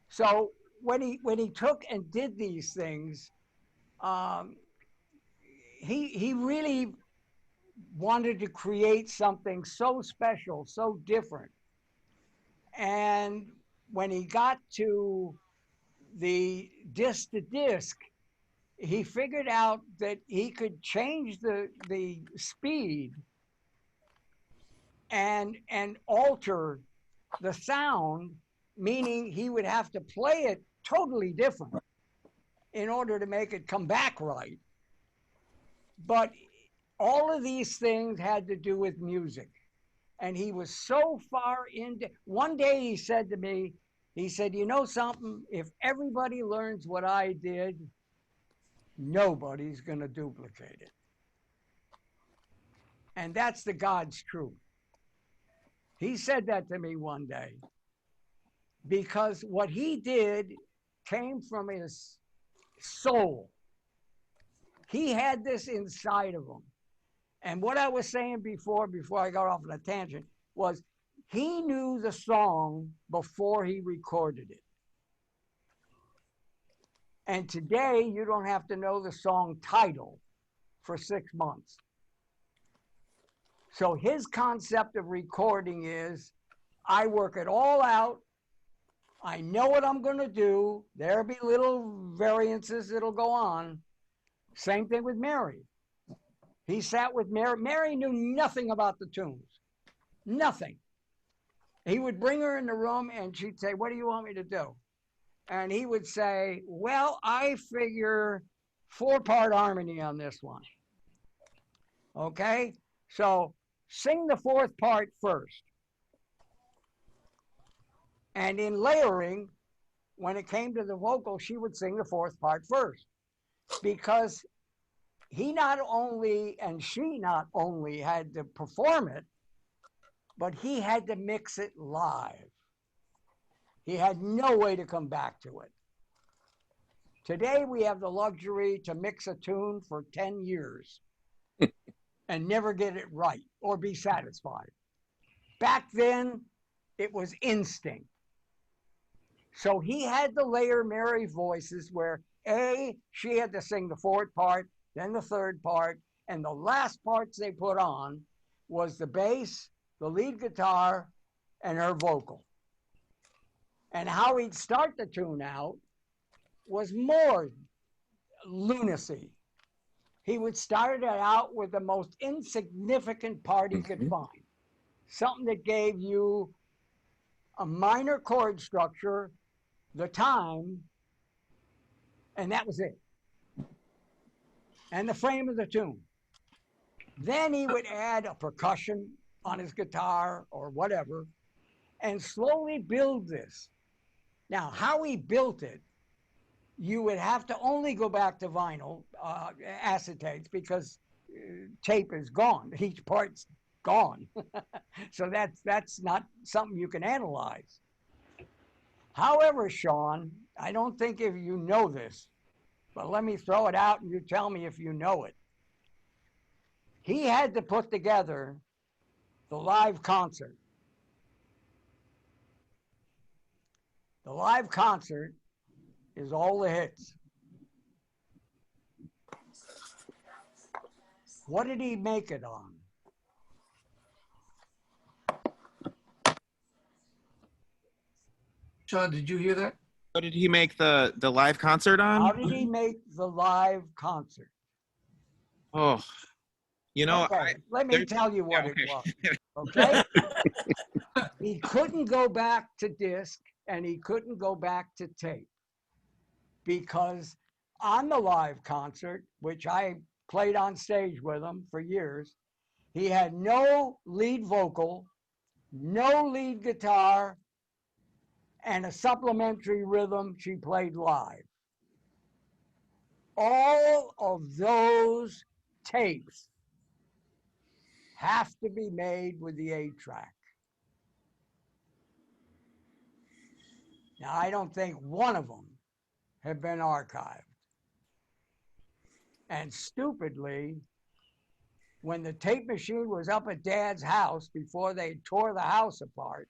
So when he took and did these things, um, he really wanted to create something so special, so different. And when he got to the disc to disc, he figured out that he could change the speed and alter the sound, meaning he would have to play it totally different in order to make it come back right. But all of these things had to do with music. And he was so far into, one day he said to me, he said, you know something, if everybody learns what I did, nobody's going to duplicate it. And that's the God's truth. He said that to me one day because what he did came from his soul. He had this inside of him. And what I was saying before I got off on a tangent, was he knew the song before he recorded it. And today, you don't have to know the song title for 6 months. So his concept of recording is, I work it all out. I know what I'm going to do. There'll be little variances that'll go on. Same thing with Mary. He sat with Mary. Mary knew nothing about the tunes. Nothing. He would bring her in the room and she'd say, what do you want me to do? And he would say, well, I figure 4-part harmony on this one. Okay? So sing the 4th part first. And in layering, when it came to the vocal, she would sing the 4th part first. Because he not only, and she not only had to perform it, but he had to mix it live. He had no way to come back to it. Today, we have the luxury to mix a tune for 10 years and never get it right or be satisfied. Back then, it was instinct. So he had to layer Mary voices where she had to sing the 4th part, then the 3rd part, and the last parts they put on was the bass, the lead guitar, and her vocal. And how he'd start the tune out was more lunacy. He would start it out with the most insignificant part he could find. Something that gave you a minor chord structure, the time, and that was it. And the frame of the tune. Then he would add a percussion on his guitar or whatever and slowly build this. Now, how he built it, you would have to only go back to vinyl acetates because tape is gone. Each part's gone. So that's not something you can analyze. However, Sean, I don't think if you know this, but let me throw it out and you tell me if you know it. He had to put together the live concert. The live concert is all the hits. What did he make it on? Sean, did you hear that? What did he make the live concert on? How did he make the live concert? Oh, you know, Okay, let me tell you what it was. Okay? He couldn't go back to disc and he couldn't go back to tape because on the live concert, which I played on stage with him for years, he had no lead vocal, no lead guitar, and a supplementary rhythm she played live. All of those tapes have to be made with the 8-track. Now, I don't think one of them have been archived. And stupidly, when the tape machine was up at Dad's house before they tore the house apart,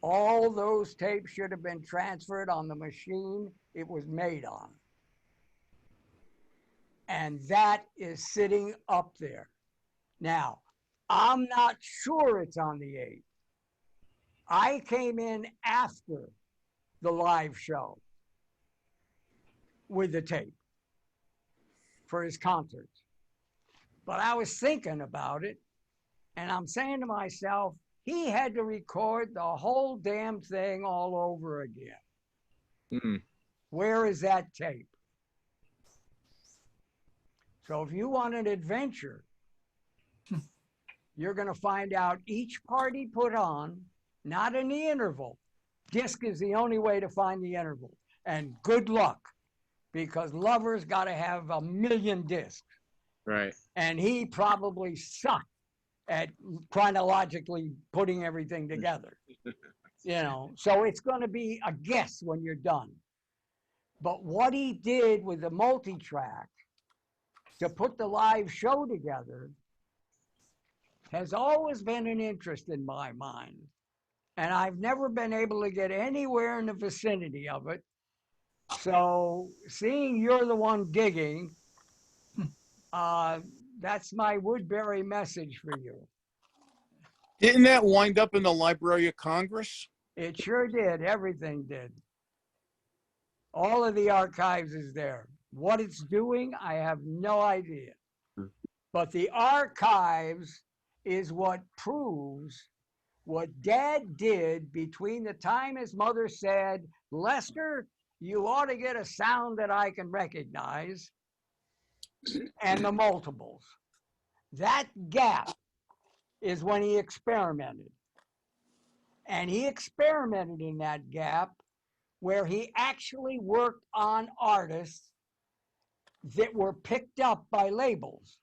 All those tapes should have been transferred on the machine it was made on. And that is sitting up there. Now, I'm not sure it's on the 8. I came in after the live show with the tape for his concerts. But I was thinking about it, and I'm saying to myself, he had to record the whole damn thing all over again. Mm. Where is that tape? So if you want an adventure, you're going to find out each part he put on, not in the interval. Disc is the only way to find the interval. And good luck, because Lover's got to have 1 million discs. Right. And he probably sucked at chronologically putting everything together. So it's going to be a guess when you're done. But what he did with the multi-track to put the live show together has always been an interest in my mind. And I've never been able to get anywhere in the vicinity of it. So seeing you're the one digging, that's my Woodbury message for you. Didn't that wind up in the Library of Congress? It sure did. Everything did. All of the archives is there. What it's doing, I have no idea. But the archives is what proves what Dad did between the time his mother said, Lester, you ought to get a sound that I can recognize, and the multiples. That gap is when he experimented. And he experimented in that gap where he actually worked on artists that were picked up by labels.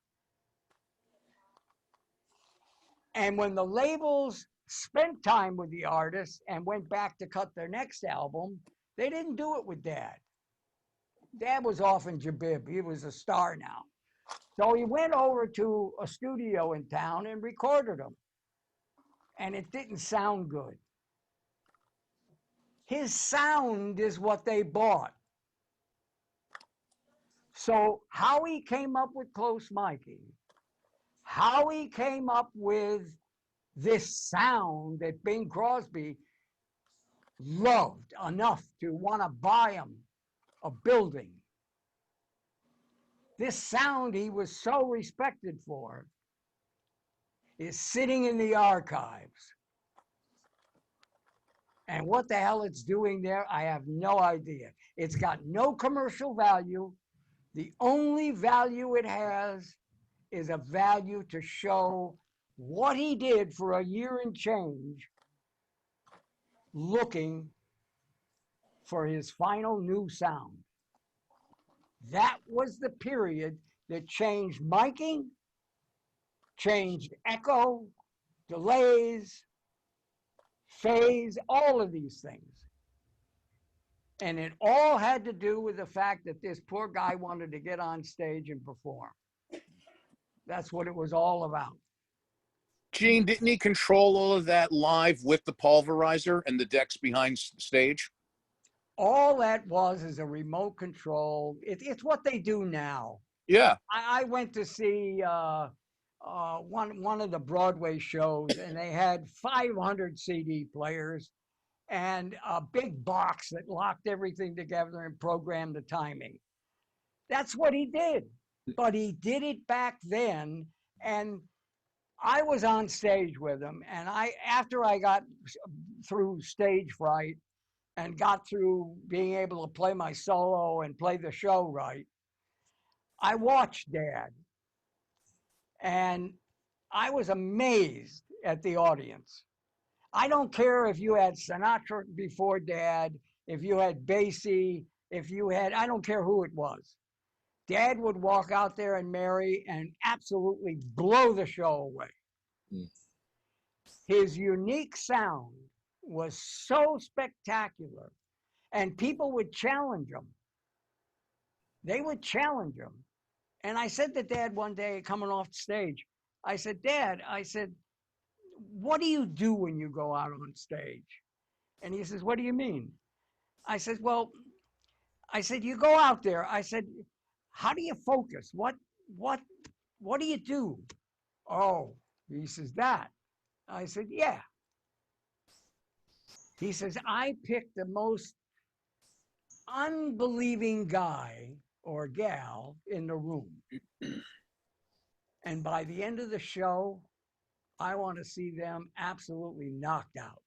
And when the labels spent time with the artists and went back to cut their next album, they didn't do it with Dad. Dad was off in Jabib. He was a star now. So he went over to a studio in town and recorded them. And it didn't sound good. His sound is what they bought. So how he came up with Close Mikey, how he came up with this sound that Bing Crosby loved enough to want to buy him a building. This sound he was so respected for is sitting in the archives. And what the hell it's doing there, I have no idea. It's got no commercial value. The only value it has is a value to show what he did for a year and change, looking for his final new sound. That was the period that changed miking, changed echo, delays, phase, all of these things. And it all had to do with the fact that this poor guy wanted to get on stage and perform. That's what it was all about. Gene, didn't he control all of that live with the pulverizer and the decks behind stage? All that was is a remote control. It's what they do now. Yeah. I went to see one of the Broadway shows, and they had 500 CD players and a big box that locked everything together and programmed the timing. That's what he did. But he did it back then, and I was on stage with him, and after I got through stage fright and got through being able to play my solo and play the show right, I watched Dad, and I was amazed at the audience. I don't care if you had Sinatra before Dad, if you had Basie, I don't care who it was. Dad would walk out there and Mary and absolutely blow the show away. Mm. His unique sound was so spectacular, and people would challenge him. They would challenge him. And I said to Dad one day coming off the stage, I said, Dad, what do you do when you go out on stage? And he says, what do you mean? I said, well, I said, you go out there. I said, how do you focus? What, what do you do? Oh, he says that. I said, yeah. He says, I picked the most unbelieving guy or gal in the room. And by the end of the show, I want to see them absolutely knocked out.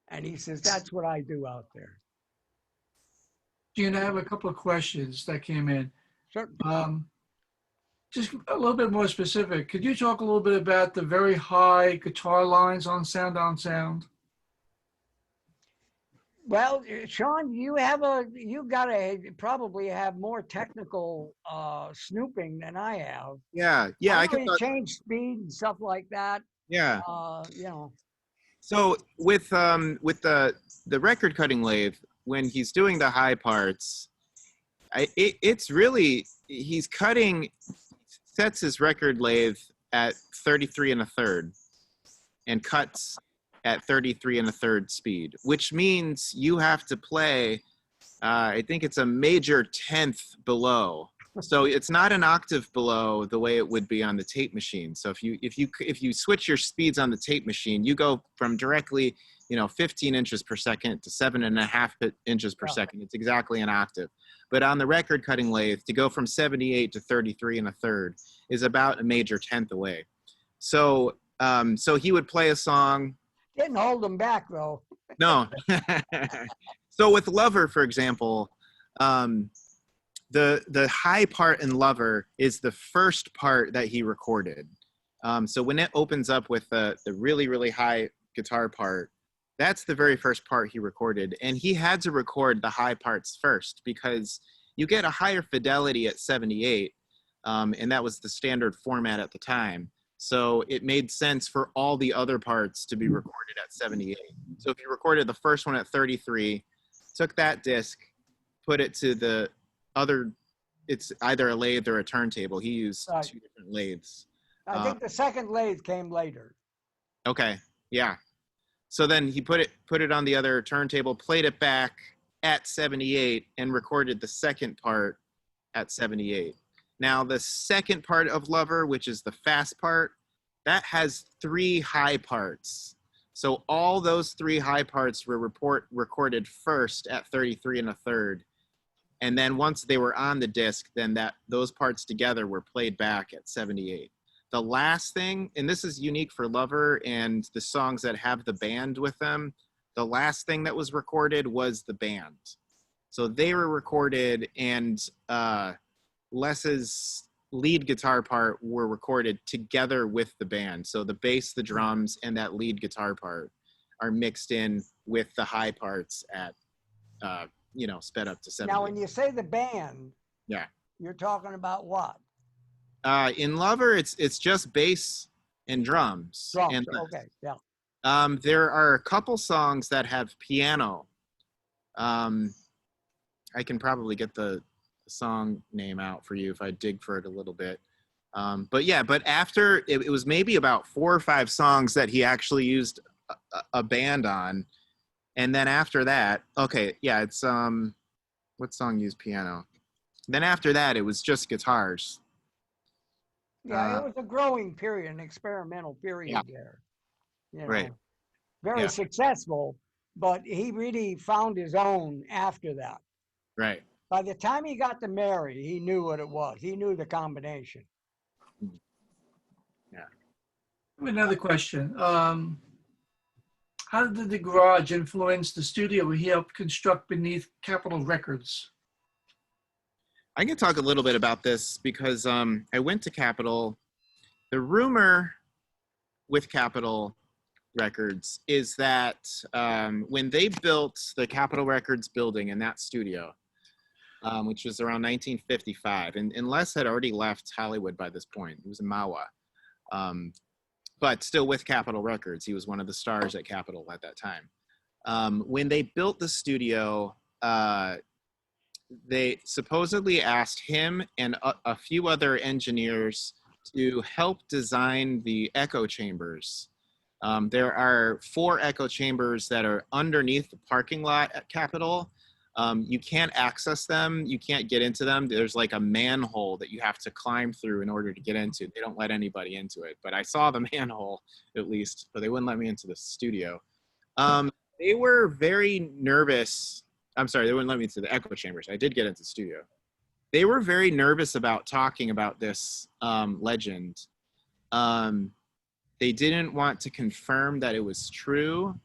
And he says, that's what I do out there. Gene, I have a couple of questions that came in. Certain. Just a little bit more specific. Could you talk a little bit about the very high guitar lines on Sound on Sound? Well, Sean, you got to probably have more technical snooping than I have. Yeah, I I know could. you change speed and stuff like that. Yeah. You know. So with the record cutting lathe, when he's doing the high parts, it's really he's cutting. Sets his record lathe at 33 1/3 and cuts at 33 1/3 speed, which means you have to play, I think it's a major tenth below. So it's not an octave below the way it would be on the tape machine. So if you switch your speeds on the tape machine, you go from directly, 15 inches per second to 7.5 inches per second. It's exactly an octave. But on the record cutting lathe, to go from 78 to 33 1/3 is about a major tenth away. So so he would play a song. Didn't hold them back though. No. So with Lover, for example, the high part in Lover is the first part that he recorded. So when it opens up with the really, really high guitar part, that's the very first part he recorded. And he had to record the high parts first because you get a higher fidelity at 78. And that was the standard format at the time. So it made sense for all the other parts to be recorded at 78. So if you recorded the first one at 33, took that disc, put it to the other, it's either a lathe or a turntable. He used Right. 2 different lathes. I think the second lathe came later. Okay, yeah. So then he put it on the other turntable, played it back at 78, and recorded the second part at 78. Now the second part of Lover, which is the fast part, that has 3 high parts. So all those 3 high parts were recorded first at 33 1/3. And then once they were on the disc, then those parts together were played back at 78. The last thing, and this is unique for Lover and the songs that have the band with them, the last thing that was recorded was the band. So they were recorded, and Les's lead guitar part were recorded together with the band. So the bass, the drums, and that lead guitar part are mixed in with the high parts at, sped up to 70. Now, when you say the band, Yeah. you're talking about what? In Lover, it's just bass and drums. Drums. And Okay. Yeah. there are a couple songs that have piano. I can probably get the song name out for you if I dig for it a little bit. But after it was maybe about 4 or 5 songs that he actually used a band on. And then after that, okay, yeah, it's what song used piano? Then after that, it was just guitars. Yeah, it was a growing period, an experimental period there. Right. Very Yeah. successful, but he really found his own after that. Right. By the time he got to Mary, he knew what it was. He knew the combination. I have another question. How did the garage influence the studio he helped construct beneath Capitol Records? I can talk a little bit about this because I went to Capitol. The rumor with Capitol Records is that when they built the Capitol Records building in that studio, which was around 1955, and Les had already left Hollywood by this point. He was in Mawa, but still with Capitol Records. He was one of the stars at Capitol at that time. When they built the studio, they supposedly asked him and a few other engineers to help design the echo chambers There are 4 echo chambers that are underneath the parking lot at Capitol. You can't access them. You can't get into them. There's like a manhole that you have to climb through in order to get into. They don't let anybody into it. But I saw the manhole at least, but they wouldn't let me into the studio. They were very nervous. I'm sorry, they wouldn't let me into the echo chambers. I did get into the studio. They were very nervous about talking about this legend. They didn't want to confirm that it was true.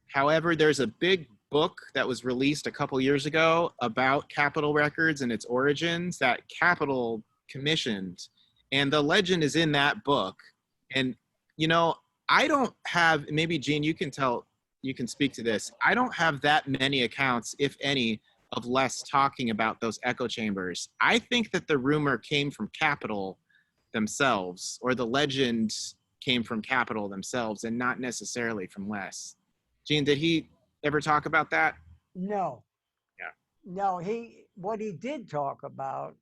However, there's a big book that was released a couple years ago about Capitol Records and its origins that Capitol commissioned. And the legend is in that book. And, you know, I don't have, maybe Gene, you can speak to this. I don't have that many accounts, if any, of Les talking about those echo chambers. I think that the rumor came from Capitol themselves, or the legend came from Capitol themselves and not necessarily from Les. Gene, did he ever talk about that? No. Yeah. No, what he did talk about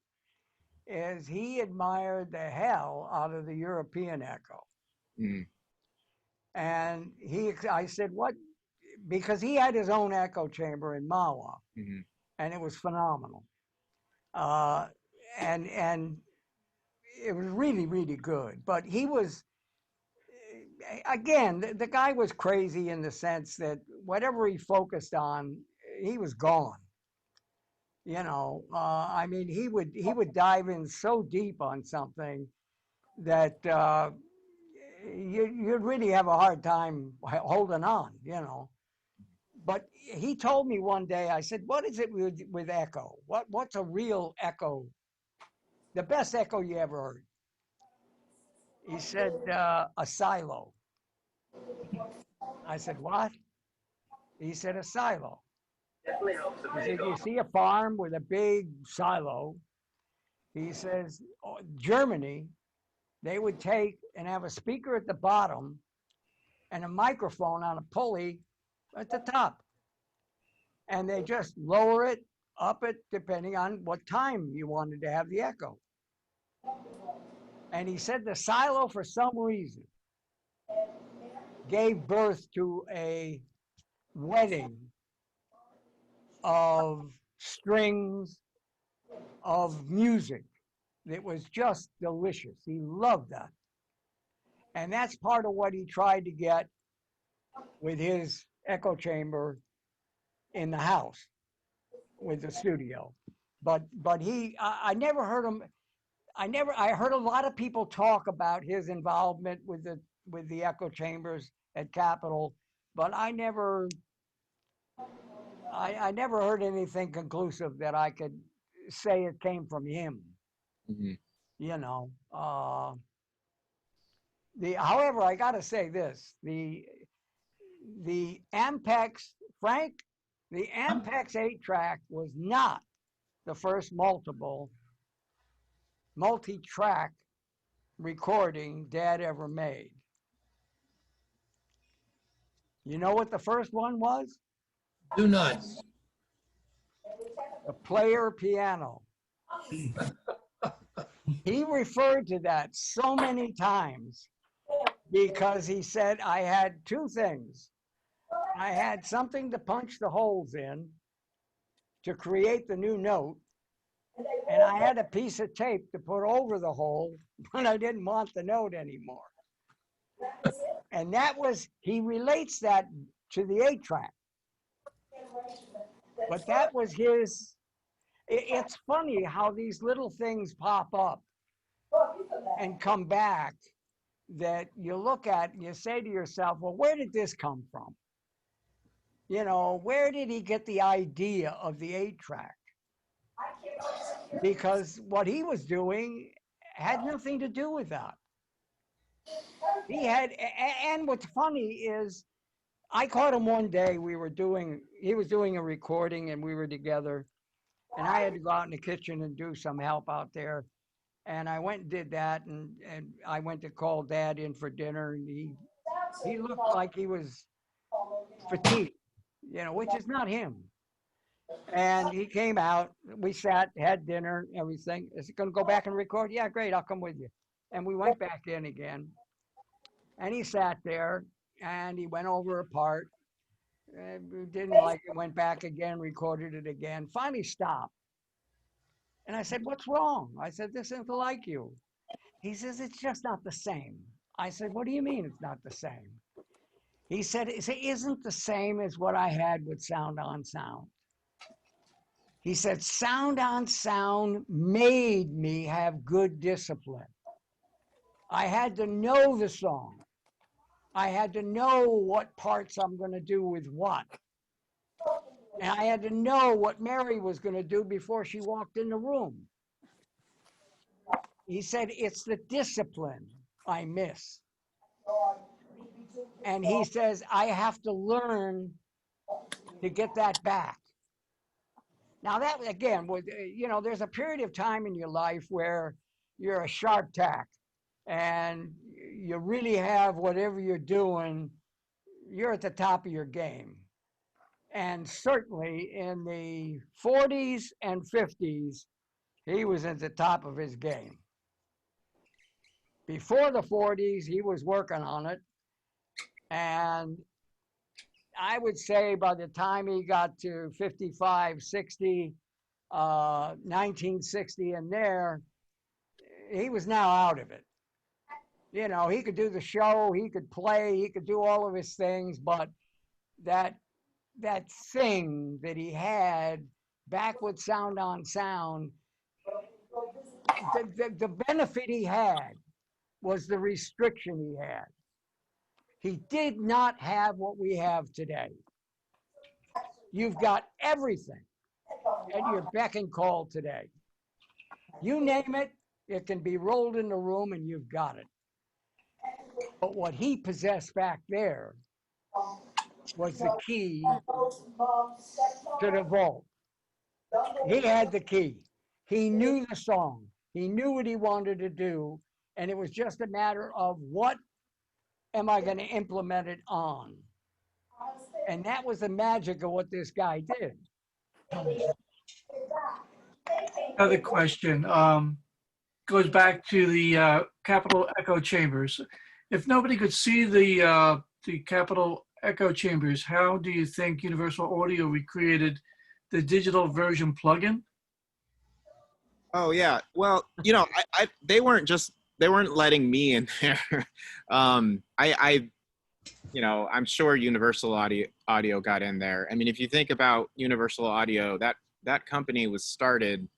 is he admired the hell out of the European echo. Mm. And I said, what? Because he had his own echo chamber in Mawa, Mm-hmm. and it was phenomenal. And it was really, really good. But he was, again, the guy was crazy in the sense that whatever he focused on, he was gone. You know, I mean, he would dive in so deep on something that you'd really have a hard time holding on, you know. But he told me one day, I said, what is it with echo? What's a real echo? The best echo you ever heard? He said, a silo. I said, what? He said, a silo. He said, you see a farm with a big silo. He says, Germany, they would take and have a speaker at the bottom and a microphone on a pulley at the top. And they just lower it, up it, depending on what time you wanted to have the echo. And he said the silo, for some reason, gave birth to a wedding of strings, of music that was just delicious. He loved that. And that's part of what he tried to get with his echo chamber in the house with the studio. But I never heard him. I heard a lot of people talk about his involvement with the echo chambers at Capitol, but I never heard anything conclusive that I could say it came from him. Mm-hmm. You know, however, I got to say this: the Ampex, Frank, the Ampex 8-track was not the first multi-track recording Dad ever made. You know what the first one was? Do not. The player piano. He referred to that so many times because he said, I had 2 things. I had something to punch the holes in to create the new note, and I had a piece of tape to put over the hole when I didn't want the note anymore. And he relates that to the 8-track. But that was it's funny how these little things pop up and come back that you look at and you say to yourself, well, where did this come from? You know, where did he get the idea of the 8-track? Because what he was doing had nothing to do with that. And what's funny is I caught him one day, he was doing a recording and we were together, and I had to go out in the kitchen and do some help out there. And I went and did that, and I went to call Dad in for dinner, and he looked like he was fatigued, you know, which is not him. And he came out, we sat, had dinner, everything. Is it going to go back and record? Yeah, great, I'll come with you. And we went back in again. And he sat there and he went over a part, didn't like it, went back again, recorded it again, finally stopped. And I said, "What's wrong?" I said, "This isn't like you." He says, "It's just not the same." I said, "What do you mean it's not the same?" He said, "It isn't the same as what I had with Sound on Sound." He said, "Sound on Sound made me have good discipline. I had to know the song. I had to know what parts I'm going to do with what. And I had to know what Mary was going to do before she walked in the room." He said, "It's the discipline I miss." And he says, "I have to learn to get that back." Now that again, there's a period of time in your life where you're a sharp tack and you really have whatever you're doing, you're at the top of your game. And certainly in the 40s and 50s, he was at the top of his game. Before the 40s, he was working on it. And I would say by the time he got to 55, 60, 1960 and there, he was now out of it. He could do the show, he could play, he could do all of his things, but that thing that he had back with Sound on Sound, the benefit he had was the restriction he had. He did not have what we have today. You've got everything at your beck and call today. You name it, it can be rolled in the room and you've got it. But what he possessed back there was the key to the vault. He had the key. He knew the song. He knew what he wanted to do. And it was just a matter of what am I going to implement it on? And that was the magic of what this guy did. Another question goes back to the Capitol echo chambers. If nobody could see the Capitol echo chambers, how do you think Universal Audio recreated the digital version plugin? Oh yeah. Well, they weren't letting me in there. I'm sure Universal Audio got in there. I mean, if you think about Universal Audio, that company was started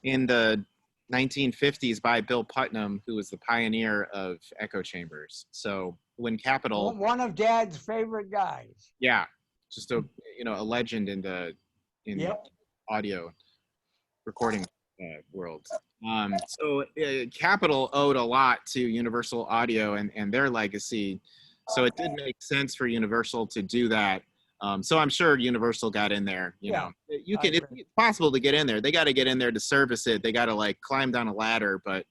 in the 1950s by Bill Putnam, who was the pioneer of echo chambers. So when Capitol, one of Dad's favorite guys. yeah, just a legend in the audio recording world. So Capitol owed a lot to Universal Audio and their legacy. So it did make sense for Universal to do that. So I'm sure Universal got in there. It's possible to get in there. They got to get in there to service it. They got to climb down a ladder, but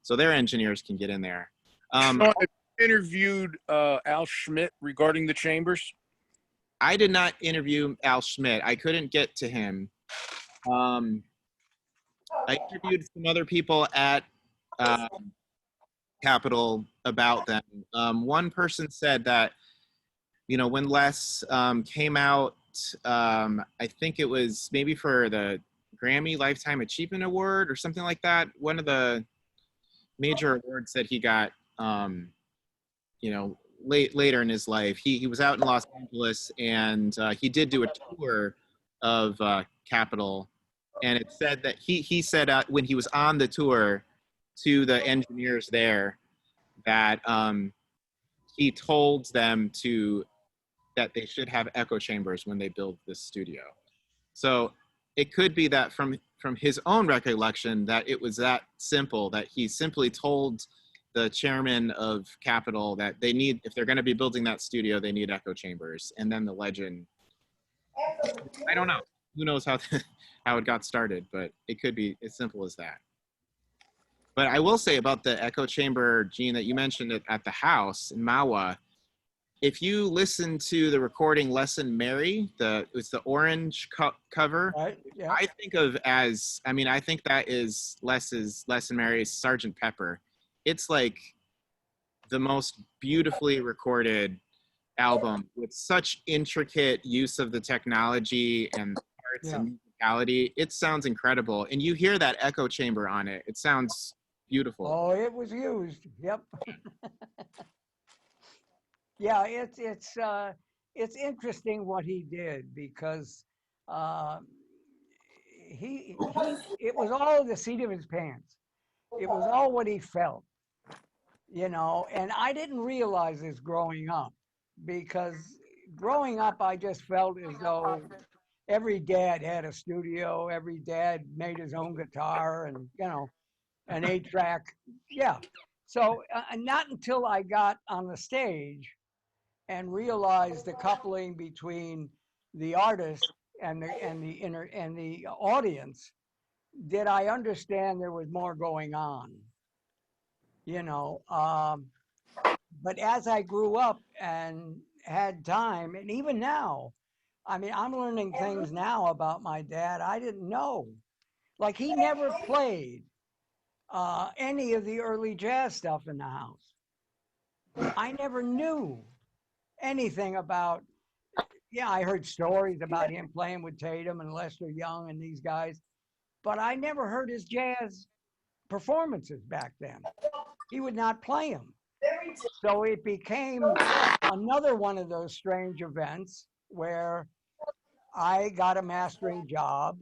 so their engineers can get in there. I interviewed Al Schmidt regarding the chambers. I did not interview Al Schmidt. I couldn't get to him. I interviewed some other people at Capitol about them. One person said that, when Les came out, I think it was maybe for the Grammy Lifetime Achievement Award or something like that. One of the major awards that he got, later in his life. He was out in Los Angeles and he did do a tour of Capitol. And it said that he said when he was on the tour to the engineers there that he told them that they should have echo chambers when they build this studio. So it could be that from his own recollection that it was that simple, that he simply told the chairman of Capitol that they need, if they're going to be building that studio, they need echo chambers. And then the legend, I don't know. Who knows how it got started, but it could be as simple as that. But I will say about the echo chamber, Gene, that you mentioned at the house in Mawa, if you listen to the recording Lesson Mary, it's the orange cover, Right? Yeah. I think that is Lesson Mary's Sergeant Pepper. It's like the most beautifully recorded album with such intricate use of the technology and parts Yeah. and musicality. It sounds incredible. And you hear that echo chamber on it. It sounds beautiful. Oh, it was used. Yep. Yeah, it's interesting what he did because uh, he it was all the seat of his pants. It was all what he felt, you know. And I didn't realize this growing up because growing up I just felt as though every dad had a studio, every dad made his own guitar, and you know, an 8-track. Yeah. So not until I got on the stage and realized the coupling between the artist and the audience did I understand there was more going on, you know. But as I grew up and had time, and even now, I mean, I'm learning things now about my dad I didn't know. Like he never played any of the early jazz stuff in the house. I never knew anything about. Yeah, I heard stories about him playing with Tatum and Lester Young and these guys, but I never heard his jazz performances back then. He would not play them. So it became another one of those strange events where I got a mastering job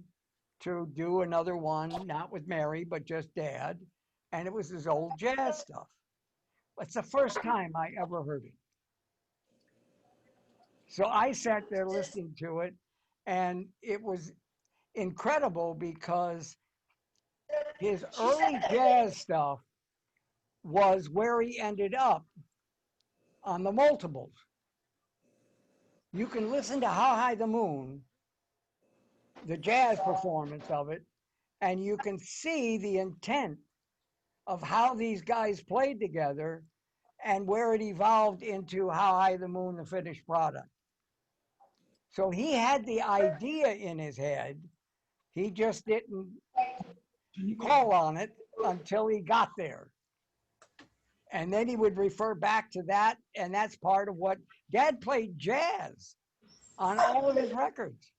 to do another one, not with Mary, but just Dad. And it was his old jazz stuff. It's the first time I ever heard it. So I sat there listening to it, and it was incredible because his early jazz stuff was where he ended up on the multiples. You can listen to How High the Moon, the jazz performance of it, and you can see the intent of how these guys played together and where it evolved into How High the Moon, the finished product. So he had the idea in his head. He just didn't call on it until he got there. And then he would refer back to that. And that's part of what Dad played jazz on all of his records.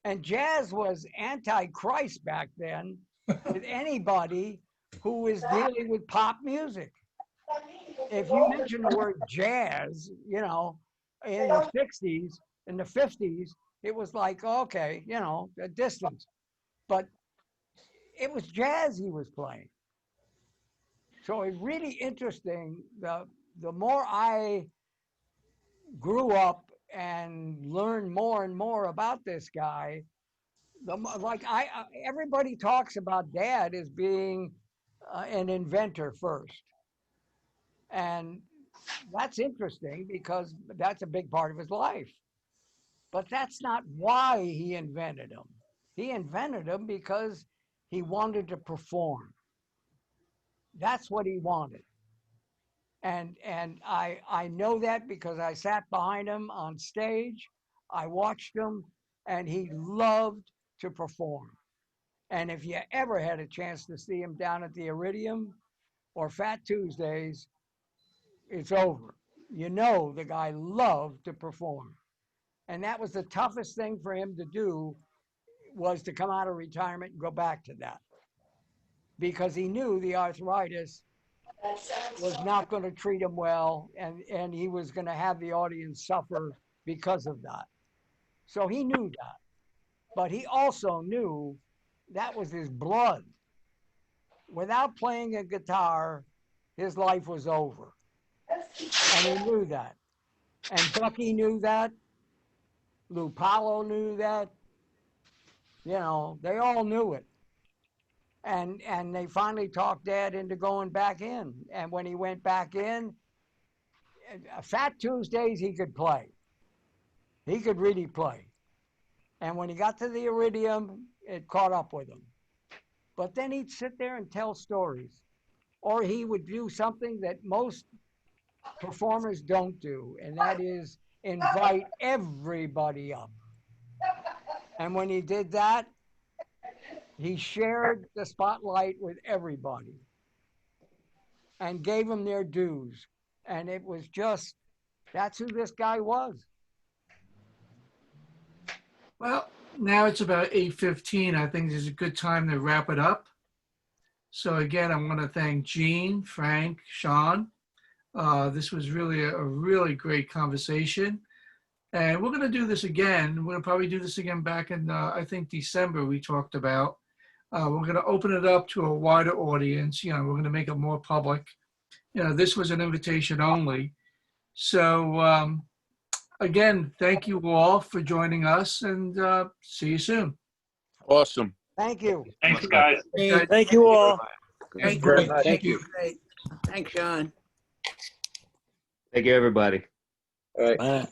And jazz was anti-Christ back then with anybody who was dealing with pop music. If you mention the word jazz, you know, in the 60s, in the 50s, it was like, okay, you know, a distance. But it was jazz he was playing. So it's really interesting. The more I grew up and learned more and more about this guy, like everybody talks about Dad as being an inventor first, and that's interesting because that's a big part of his life. But that's not why he invented them. He invented them because he wanted to perform. That's what he wanted. And I know that because I sat behind him on stage. I watched him, and he loved to perform. And if you ever had a chance to see him down at the Iridium or Fat Tuesdays, it's over. You know the guy loved to perform. And that was the toughest thing for him to do, was to come out of retirement and go back to that. Because he knew the arthritis was not going to treat him well, and he was going to have the audience suffer because of that. So he knew that. But he also knew that was his blood. Without playing a guitar, his life was over. And he knew that. And Bucky knew that. Lou Paolo knew that. You know, they all knew it. And they finally talked Dad into going back in. And when he went back in, Fat Tuesdays, he could play. He could really play. And when he got to the Iridium, it caught up with him. But then he'd sit there and tell stories. Or he would do something that most performers don't do, and that is invite everybody up. And when he did that, he shared the spotlight with everybody. and gave them their dues. And it was just, that's who this guy was. Well, now it's about 8:15. I think this is a good time to wrap it up. So again, I want to thank Gene, Frank, Sean. This was really a really great conversation. And we're going to do this again. We're going to probably do this again back in, I think, December we talked about. We're going to open it up to a wider audience. You know, we're going to make it more public. You know, this was an invitation only. So again, thank you all for joining us, and see you soon. Awesome. Thank you. Thanks, guys. Okay. Thank you all. That's Thank great. you. Thank you. Great. Thanks, Sean. Thank you, everybody. Bye.